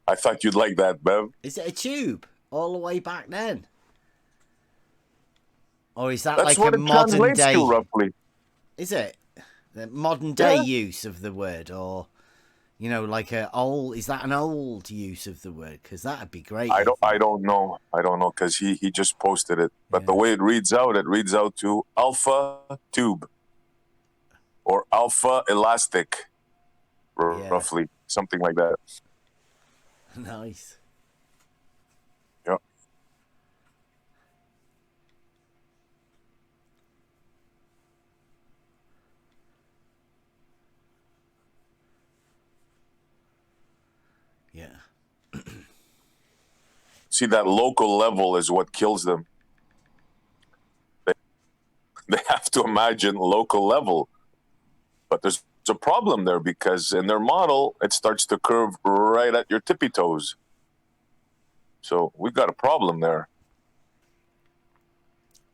I thought you'd like that, Bev. Is it a tube all the way back then? Or is that That's like what a it modern translates day? to, roughly. Is it the modern day use of the word, or like is that an old use of the word? Because that'd be great. I don't know because he just posted it. But the way it reads out to alpha tube or alpha elastic, roughly something like that. Nice. Yep. Yeah. See, that local level is what kills them. They have to imagine local level. But there's a problem there because in their model, it starts to curve right at your tippy toes. So we've got a problem there.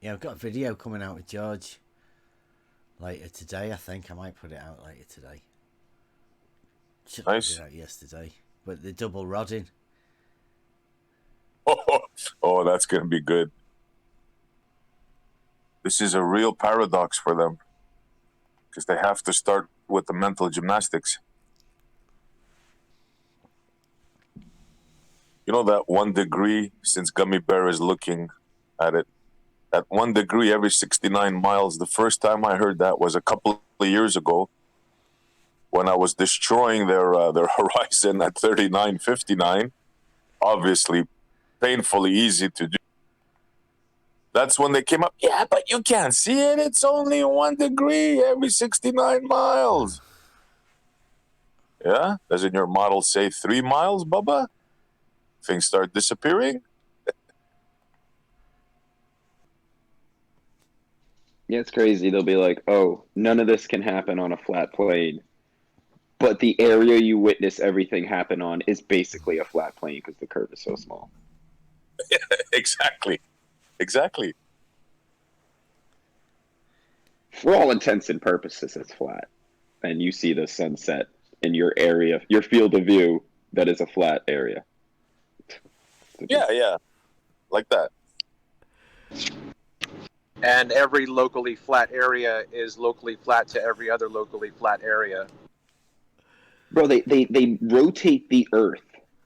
Yeah, I've got a video coming out with George later today. I think I might put it out later today. Should have put it out yesterday. But the double rodding. Oh, that's going to be good. This is a real paradox for them because they have to start with the mental gymnastics. You know that 1 degree, since Gummy Bear is looking at it, at 1 degree every 69 miles, the first time I heard that was a couple of years ago when I was destroying their horizon at 39.59. Obviously, painfully easy to do. That's when they came up, yeah, but you can't see it. It's only 1 degree every 69 miles. Yeah? Doesn't your model say 3 miles, Bubba? Things start disappearing? Yeah, it's crazy. They'll be like, oh, none of this can happen on a flat plane. But the area you witness everything happen on is basically a flat plane because the curve is so small. Exactly. For all intents and purposes, it's flat. And you see the sunset in your area, your field of view, that is a flat area. Yeah. Like that. And every locally flat area is locally flat to every other locally flat area. Bro, they rotate the Earth,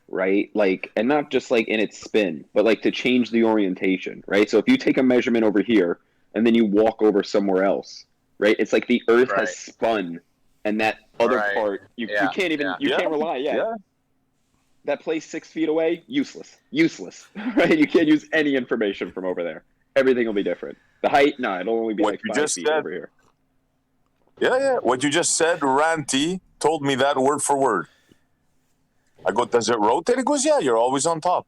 right? Like, and not just like in its spin, but like to change the orientation, right? So if you take a measurement over here and then you walk over somewhere else, right? It's like the Earth has spun, and that other part you can't even can't rely. Yeah. That place 6 feet away, useless, right? You can't use any information from over there. Everything will be different. The height, no, it'll only be like 5 feet over here. Yeah. What you just said, Ranty told me that word for word. I go, does it rotate? He goes, yeah, you're always on top.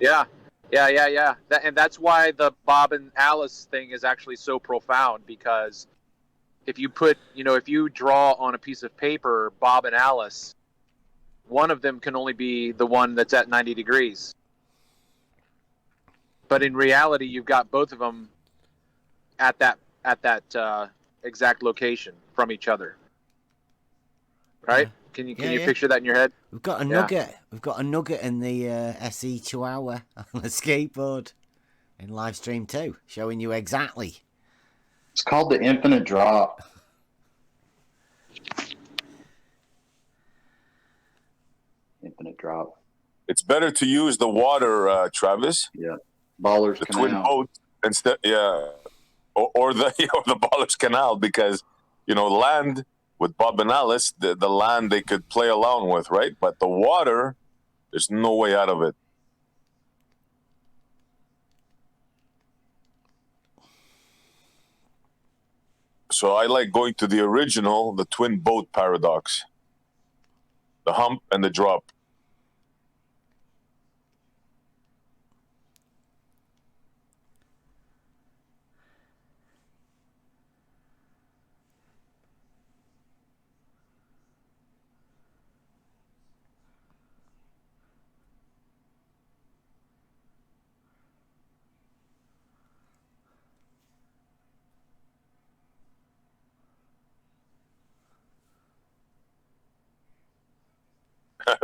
Yeah. And that's why the Bob and Alice thing is actually so profound, because if you put, if you draw on a piece of paper Bob and Alice, one of them can only be the one that's at 90 degrees. But in reality, you've got both of them at that exact location from each other. Right? Can you picture that in your head? We've got a nugget. We've got a nugget in the SE Chihuahua on a skateboard in live stream too, showing you exactly. It's called the infinite drop. Infinite drop. It's better to use the water, Travis. Yeah, Baller's Canal. Twin boat instead. Yeah, or the the Baller's Canal, because land with Bob and Alice, the land they could play along with, right? But the water, there's no way out of it. So I like going to the original, the twin boat paradox. The hump and the drop.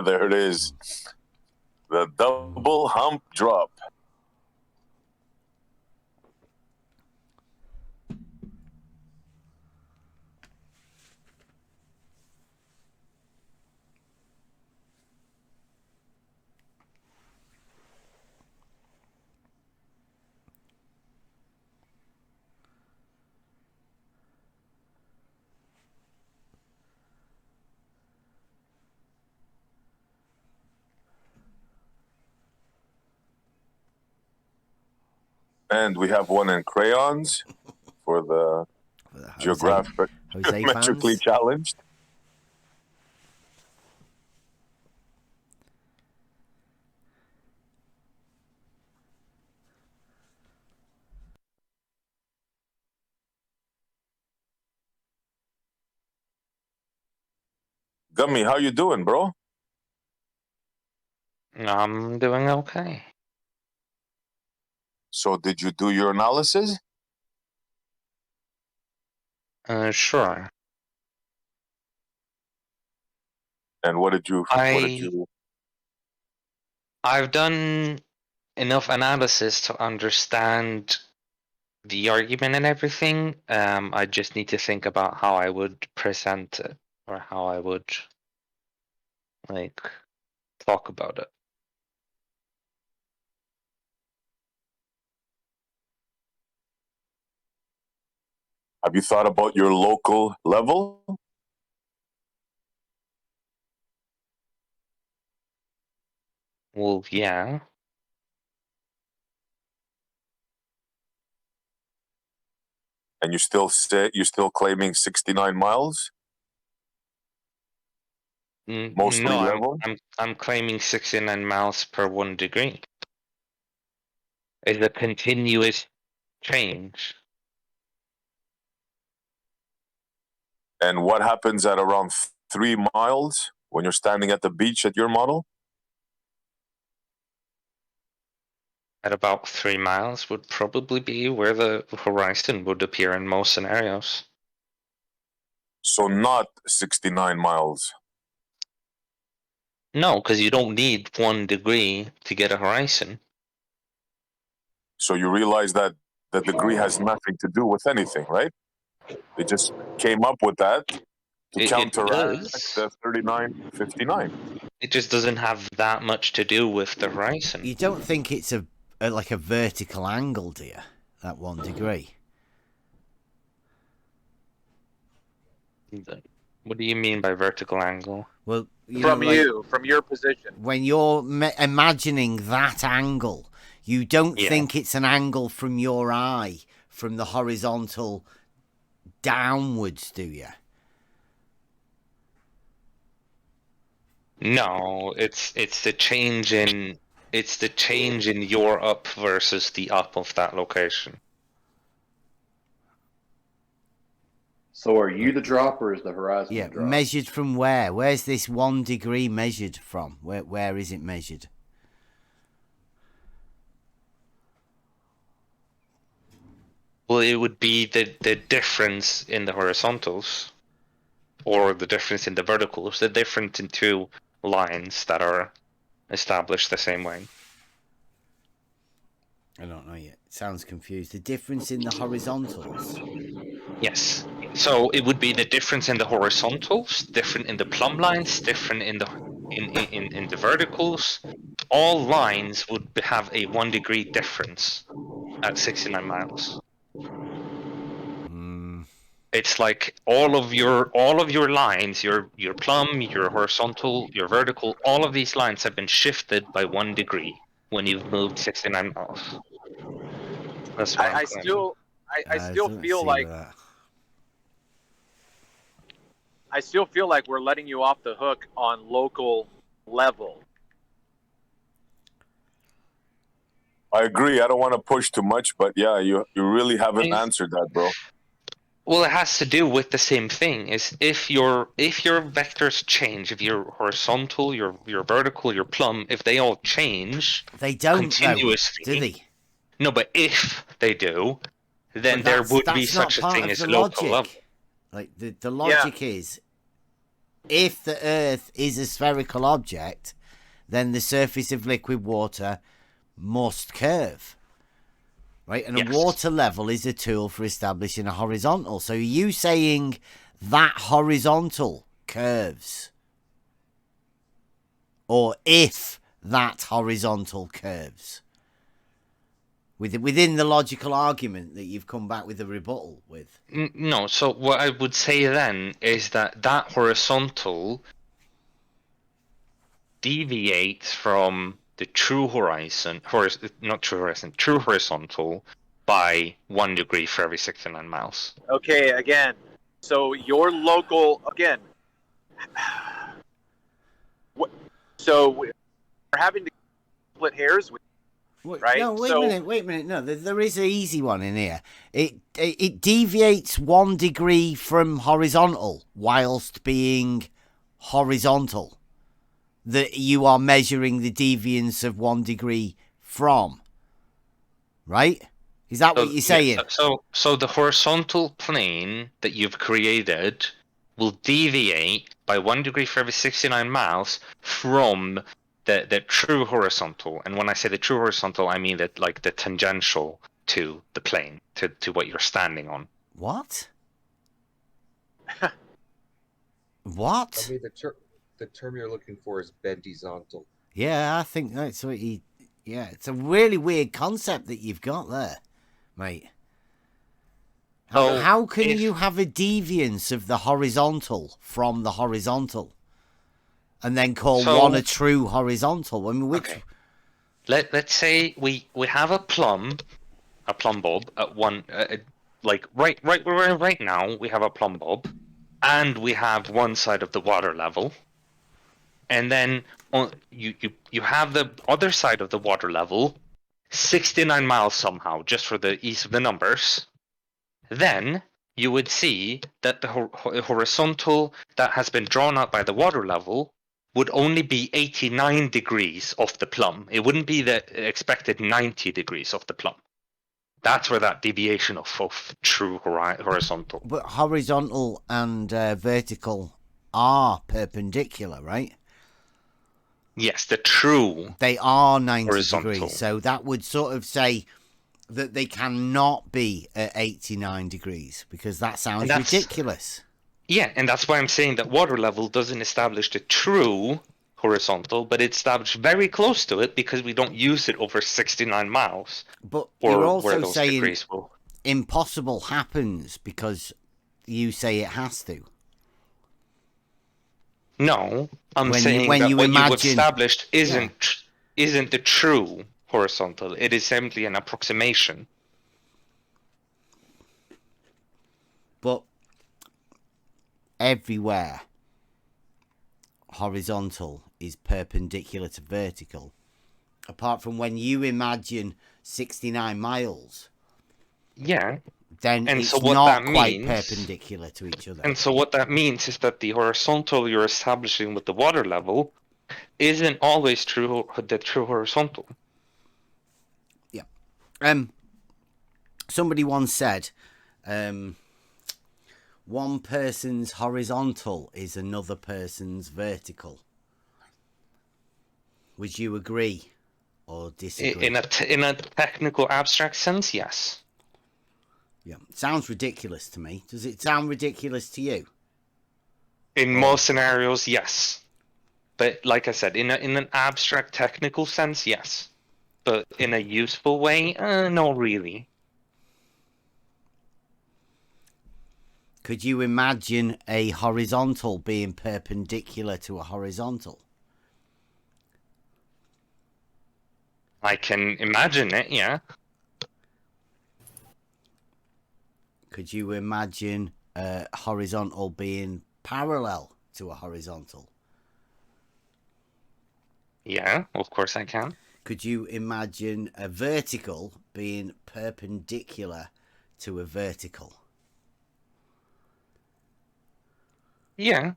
There it is. The double hump drop. And we have one in crayons for the geometrically challenged. Gummy, how you doing, bro? I'm doing okay. So did you do your analysis? Sure. And what did you? I've done enough analysis to understand the argument and everything. I just need to think about how I would present it, or how I would talk about it. Have you thought about your local level? Well, yeah. And you're still claiming 69 miles? Mostly No, level? I'm claiming 69 miles per 1 degree. It's a continuous change. And what happens at around 3 miles when you're standing at the beach at your model? At about 3 miles would probably be where the horizon would appear in most scenarios. So not 69 miles. No, because you don't need 1 degree to get a horizon. So you realize that the degree has nothing to do with anything, right? They just came up with that to counteract the 39.59. It just doesn't have that much to do with the horizon. You don't think it's like a vertical angle, do you? That 1 degree. What do you mean by vertical angle? Well, from your position. When you're imagining that angle, you don't think it's an angle from your eye, from the horizontal downwards, do you? No, it's the change in your up versus the up of that location. So are you the drop, or is the horizon the drop? Measured from where? Where's this 1 degree measured from? Where is it measured? Well, it would be the difference in the horizontals, or the difference in the verticals, the difference in 2 lines that are established the same way. I don't know yet. Sounds confused. The difference in the horizontals? Yes. So it would be the difference in the horizontals, different in the plumb lines, different in the verticals. All lines would have a 1 degree difference at 69 miles. It's like all of your lines, your plumb, your horizontal, your vertical, all of these lines have been shifted by 1 degree when you've moved 69 miles. That's what I still feel like I still feel like we're letting you off the hook on local level. I agree. I don't want to push too much, but yeah, you really haven't answered that, bro. Well, it has to do with the same thing. Is if your vectors change, if your horizontal, your vertical, your plumb, if they all change, they don't continuously, do they? No, but if they do, then there would be such a thing as local level. Like the logic is, if the Earth is a spherical object, then the surface of liquid water must curve. Right? And Yes. a water level is a tool for establishing a horizontal. So are you saying that horizontal curves? Or if that horizontal curves? Within the logical argument that you've come back with a rebuttal with. No, so what I would say then is that that horizontal deviates from the true horizon, true horizontal by 1 degree for every 69 miles. Okay, again, so your local, again, so we're having to split hairs with, right? No, wait a minute. No, there is an easy one in here. It deviates 1 degree from horizontal whilst being horizontal. That you are measuring the deviance of 1 degree from. Right? Is that what you're saying? Yeah, so the horizontal plane that you've created will deviate by 1 degree for every 69 miles from the true horizontal. And when I say the true horizontal, I mean that like the tangential to the plane, to what you're standing on. What? What? I mean, the term you're looking for is bendizontal. Yeah, I think that's what he... Yeah, it's a really weird concept that you've got there, mate. How can you have a deviance of the horizontal from the horizontal? And then call one a true horizontal? I mean, which... Okay. Let's say we have a plumb bob at one... like right now, we have a plumb bob. And we have one side of the water level. And then you have the other side of the water level 69 miles somehow, just for the ease of the numbers. Then you would see that the horizontal that has been drawn out by the water level would only be 89 degrees off the plumb. It wouldn't be the expected 90 degrees off the plumb. That's where that deviation of true horizontal. But horizontal and vertical are perpendicular, right? Yes, the true. They are 90 horizontal. degrees. So that would sort of say that they cannot be at 89 degrees because that sounds ridiculous. Yeah, and that's why I'm saying that water level doesn't establish the true horizontal, but it's established very close to it because we don't use it over 69 miles. But you're also saying impossible happens because you say it has to. No, I'm saying that what you've established isn't the true horizontal. It is simply an approximation. But everywhere horizontal is perpendicular to vertical, apart from when you imagine 69 miles. Yeah. Then and it's so what not that quite means, perpendicular to each other. And so what that means is that the horizontal you're establishing with the water level isn't always the true horizontal. Yeah. Somebody once said, one person's horizontal is another person's vertical. Would you agree or disagree? In a technical abstract sense, yes. Yeah, sounds ridiculous to me. Does it sound ridiculous to you? In most scenarios, yes. But like I said, in an abstract technical sense, yes. But in a useful way, no, really. Could you imagine a horizontal being perpendicular to a horizontal? I can imagine it, yeah. Could you imagine a horizontal being parallel to a horizontal? Yeah, of course I can. Could you imagine a vertical being perpendicular to a vertical? Yeah.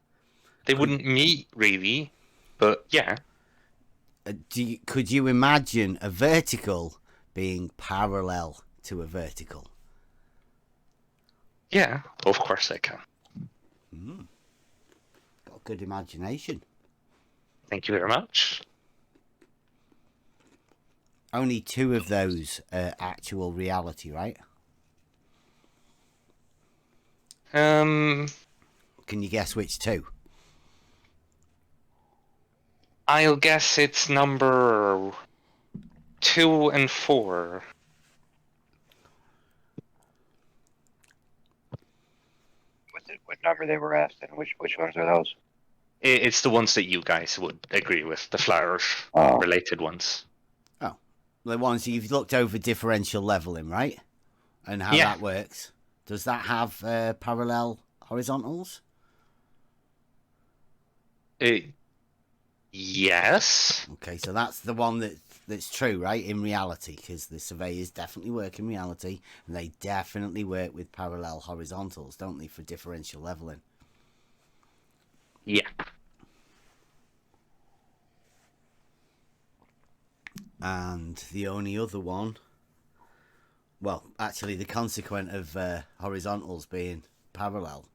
They wouldn't meet, really, but yeah. Could you imagine a vertical being parallel to a vertical? Yeah, of course I can. Good imagination. Thank you very much. Only 2 of those are actual reality, right? Can you guess which 2? I'll guess it's number 2 and 4. What number they were at, and which ones are those? It's the ones that you guys would agree with, the flat Earth related ones. Oh, the ones you've looked over differential leveling, right? And how that works. Does that have parallel horizontals? Yes. Okay, so that's the one that's true, right? In reality, because the surveyors definitely work in reality, and they definitely work with parallel horizontals, don't they, for differential leveling? Yeah. And the only other one, well, actually, the consequent of horizontals being parallel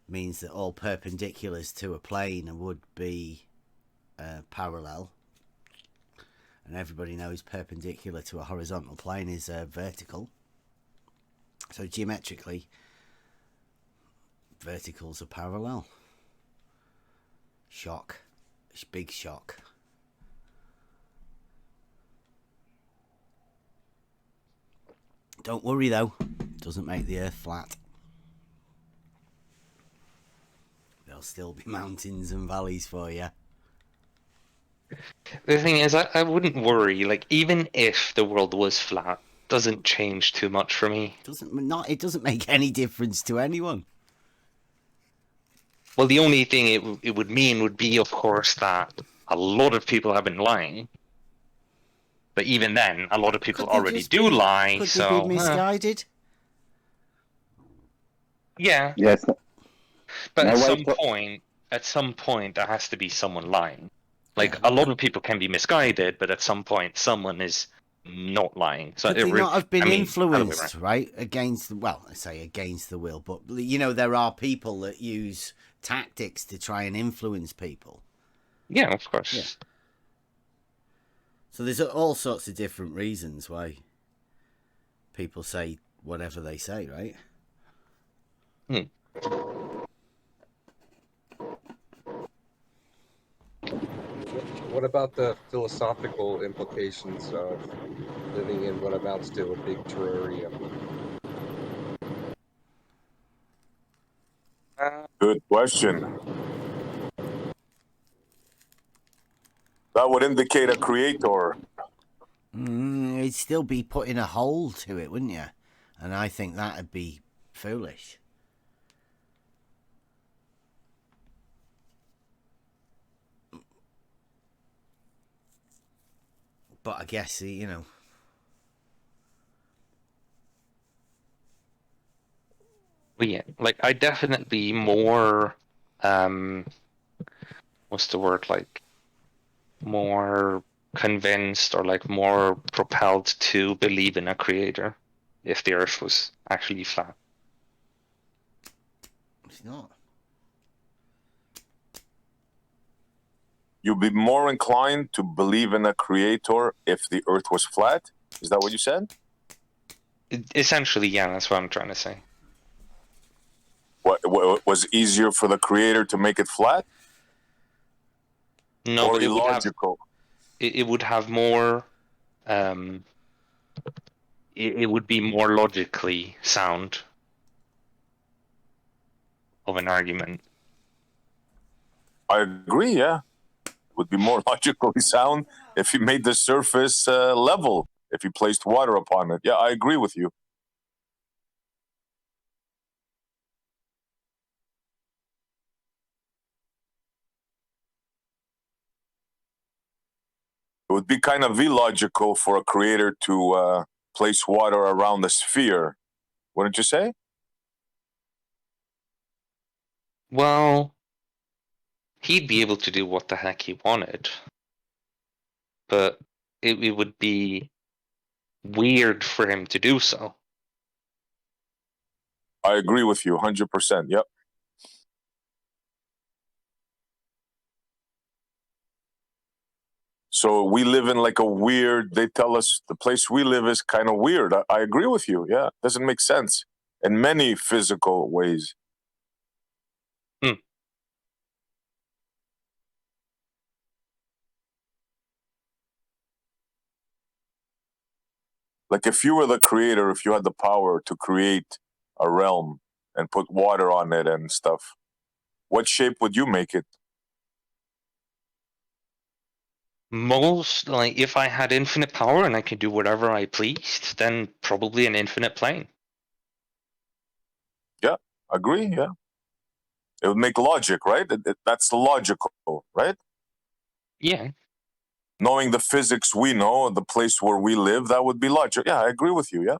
means that all perpendiculars to a plane would be parallel. And everybody knows perpendicular to a horizontal plane is vertical. So geometrically, verticals are parallel. Shock. Big shock. Don't worry though, doesn't make the Earth flat. There'll still be mountains and valleys for you. The thing is, I wouldn't worry. Like, even if the world was flat, doesn't change too much for me. It doesn't make any difference to anyone. Well, the only thing it would mean would be, of course, that a lot of people have been lying. But even then, a lot of people already do lie. Could so they be misguided? Yeah. Yes. But at some point, there has to be someone lying. Like, a lot of people can be misguided, but at some point, someone is not lying. So Could they not have been influenced, right? Against the will, but you know, there are people that use tactics to try and influence people. Yeah, of course. Yeah. So there's all sorts of different reasons why people say whatever they say, right? What about the philosophical implications of living in what amounts to a big terrarium? Good question. That would indicate a creator. It'd still be putting a hole to it, wouldn't you? And I think that'd be foolish. But I guess, you know. Well, yeah, like, I definitely more, what's the word, like, more convinced or like more propelled to believe in a creator if the Earth was actually flat. It's not. You'd be more inclined to believe in a creator if the Earth was flat? Is that what you said? Essentially, yeah, that's what I'm trying to say. What was easier for the creator to make it flat? No, or but illogical? It would have more. It would be more logically sound of an argument. I agree, yeah. It would be more logically sound if you made the surface level, if you placed water upon it. Yeah, I agree with you. It would be kind of illogical for a creator to place water around the sphere, wouldn't you say? Well, he'd be able to do what the heck he wanted, but it would be weird for him to do so. I agree with you 100%. Yep. So we live in like a weird, they tell us the place we live is kind of weird. I agree with you. Yeah. Doesn't make sense in many physical ways. Like if you were the creator, if you had the power to create a realm and put water on it and stuff, what shape would you make it? Most, like, if I had infinite power and I could do whatever I pleased, then probably an infinite plane. Yeah, agree, yeah. It would make logic, right? That's logical, right? Yeah. Knowing the physics we know, the place where we live, that would be logic. Yeah, I agree with you, yeah.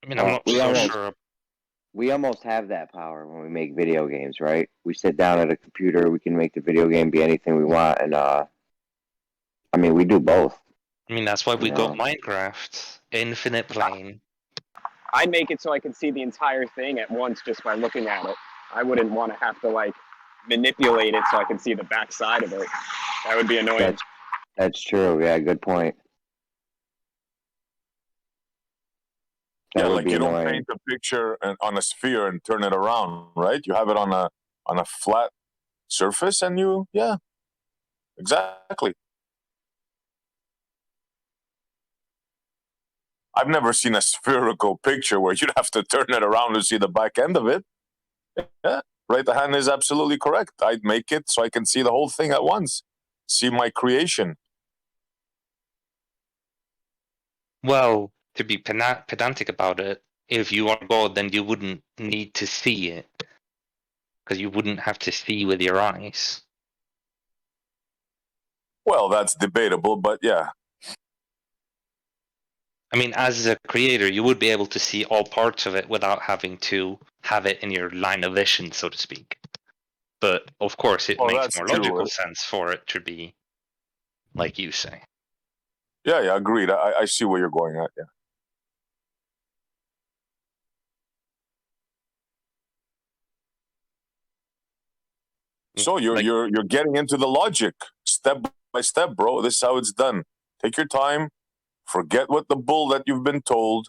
I mean, I'm not so sure. We almost have that power when we make video games, right? We sit down at a computer, we can make the video game be anything we want, and I mean, we do both. I mean, that's why we got Minecraft, infinite plane. I'd make it so I could see the entire thing at once just by looking at it. I wouldn't want to have to like manipulate it so I can see the back side of it. That would be annoying. That's true. Yeah, good point. Yeah, like you don't paint a picture on a sphere and turn it around, right? You have it on a flat surface, and yeah, exactly. I've never seen a spherical picture where you'd have to turn it around to see the back end of it. Yeah, right. The hand is absolutely correct. I'd make it so I can see the whole thing at once, see my creation. Well, to be pedantic about it, if you are God, then you wouldn't need to see it, because you wouldn't have to see with your eyes. Well, that's debatable, but yeah. I mean, as a creator, you would be able to see all parts of it without having to have it in your line of vision, so to speak. But, of course, it makes more logical sense for it to be like you say. Yeah, agreed. I see where you're going at, yeah. So you're getting into the logic step by step, bro. This is how it's done. Take your time, forget what the bull that you've been told,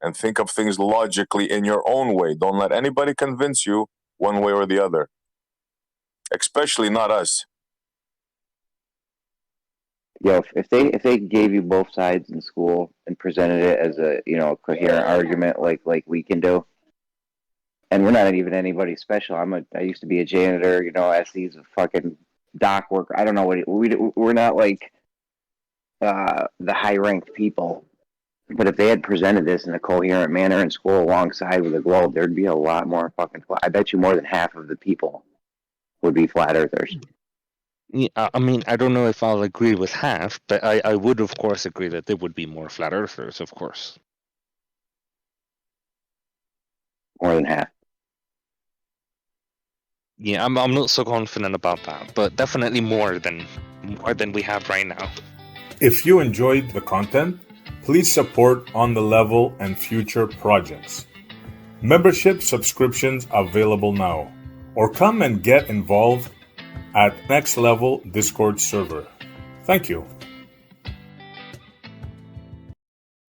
and think of things logically in your own way. Don't let anybody convince you one way or the other. Especially not us. Yo, if they gave you both sides in school and presented it as a coherent argument like we can do, and we're not even anybody special. I used to be a janitor, SE's a fucking dock worker. I don't know what we're not like the high ranked people. But if they had presented this in a coherent manner in school alongside with a globe, there'd be a lot more fucking I bet you more than half of the people would be flat earthers. Yeah, I mean, I don't know if I'll agree with half, but I would, of course, agree that there would be more flat earthers, of course. More than half. Yeah, I'm not so confident about that, but definitely more than we have right now. If you enjoyed the content, please support On the Level and future projects. Membership subscriptions available now, or come and get involved at Next Level Discord server. Thank you.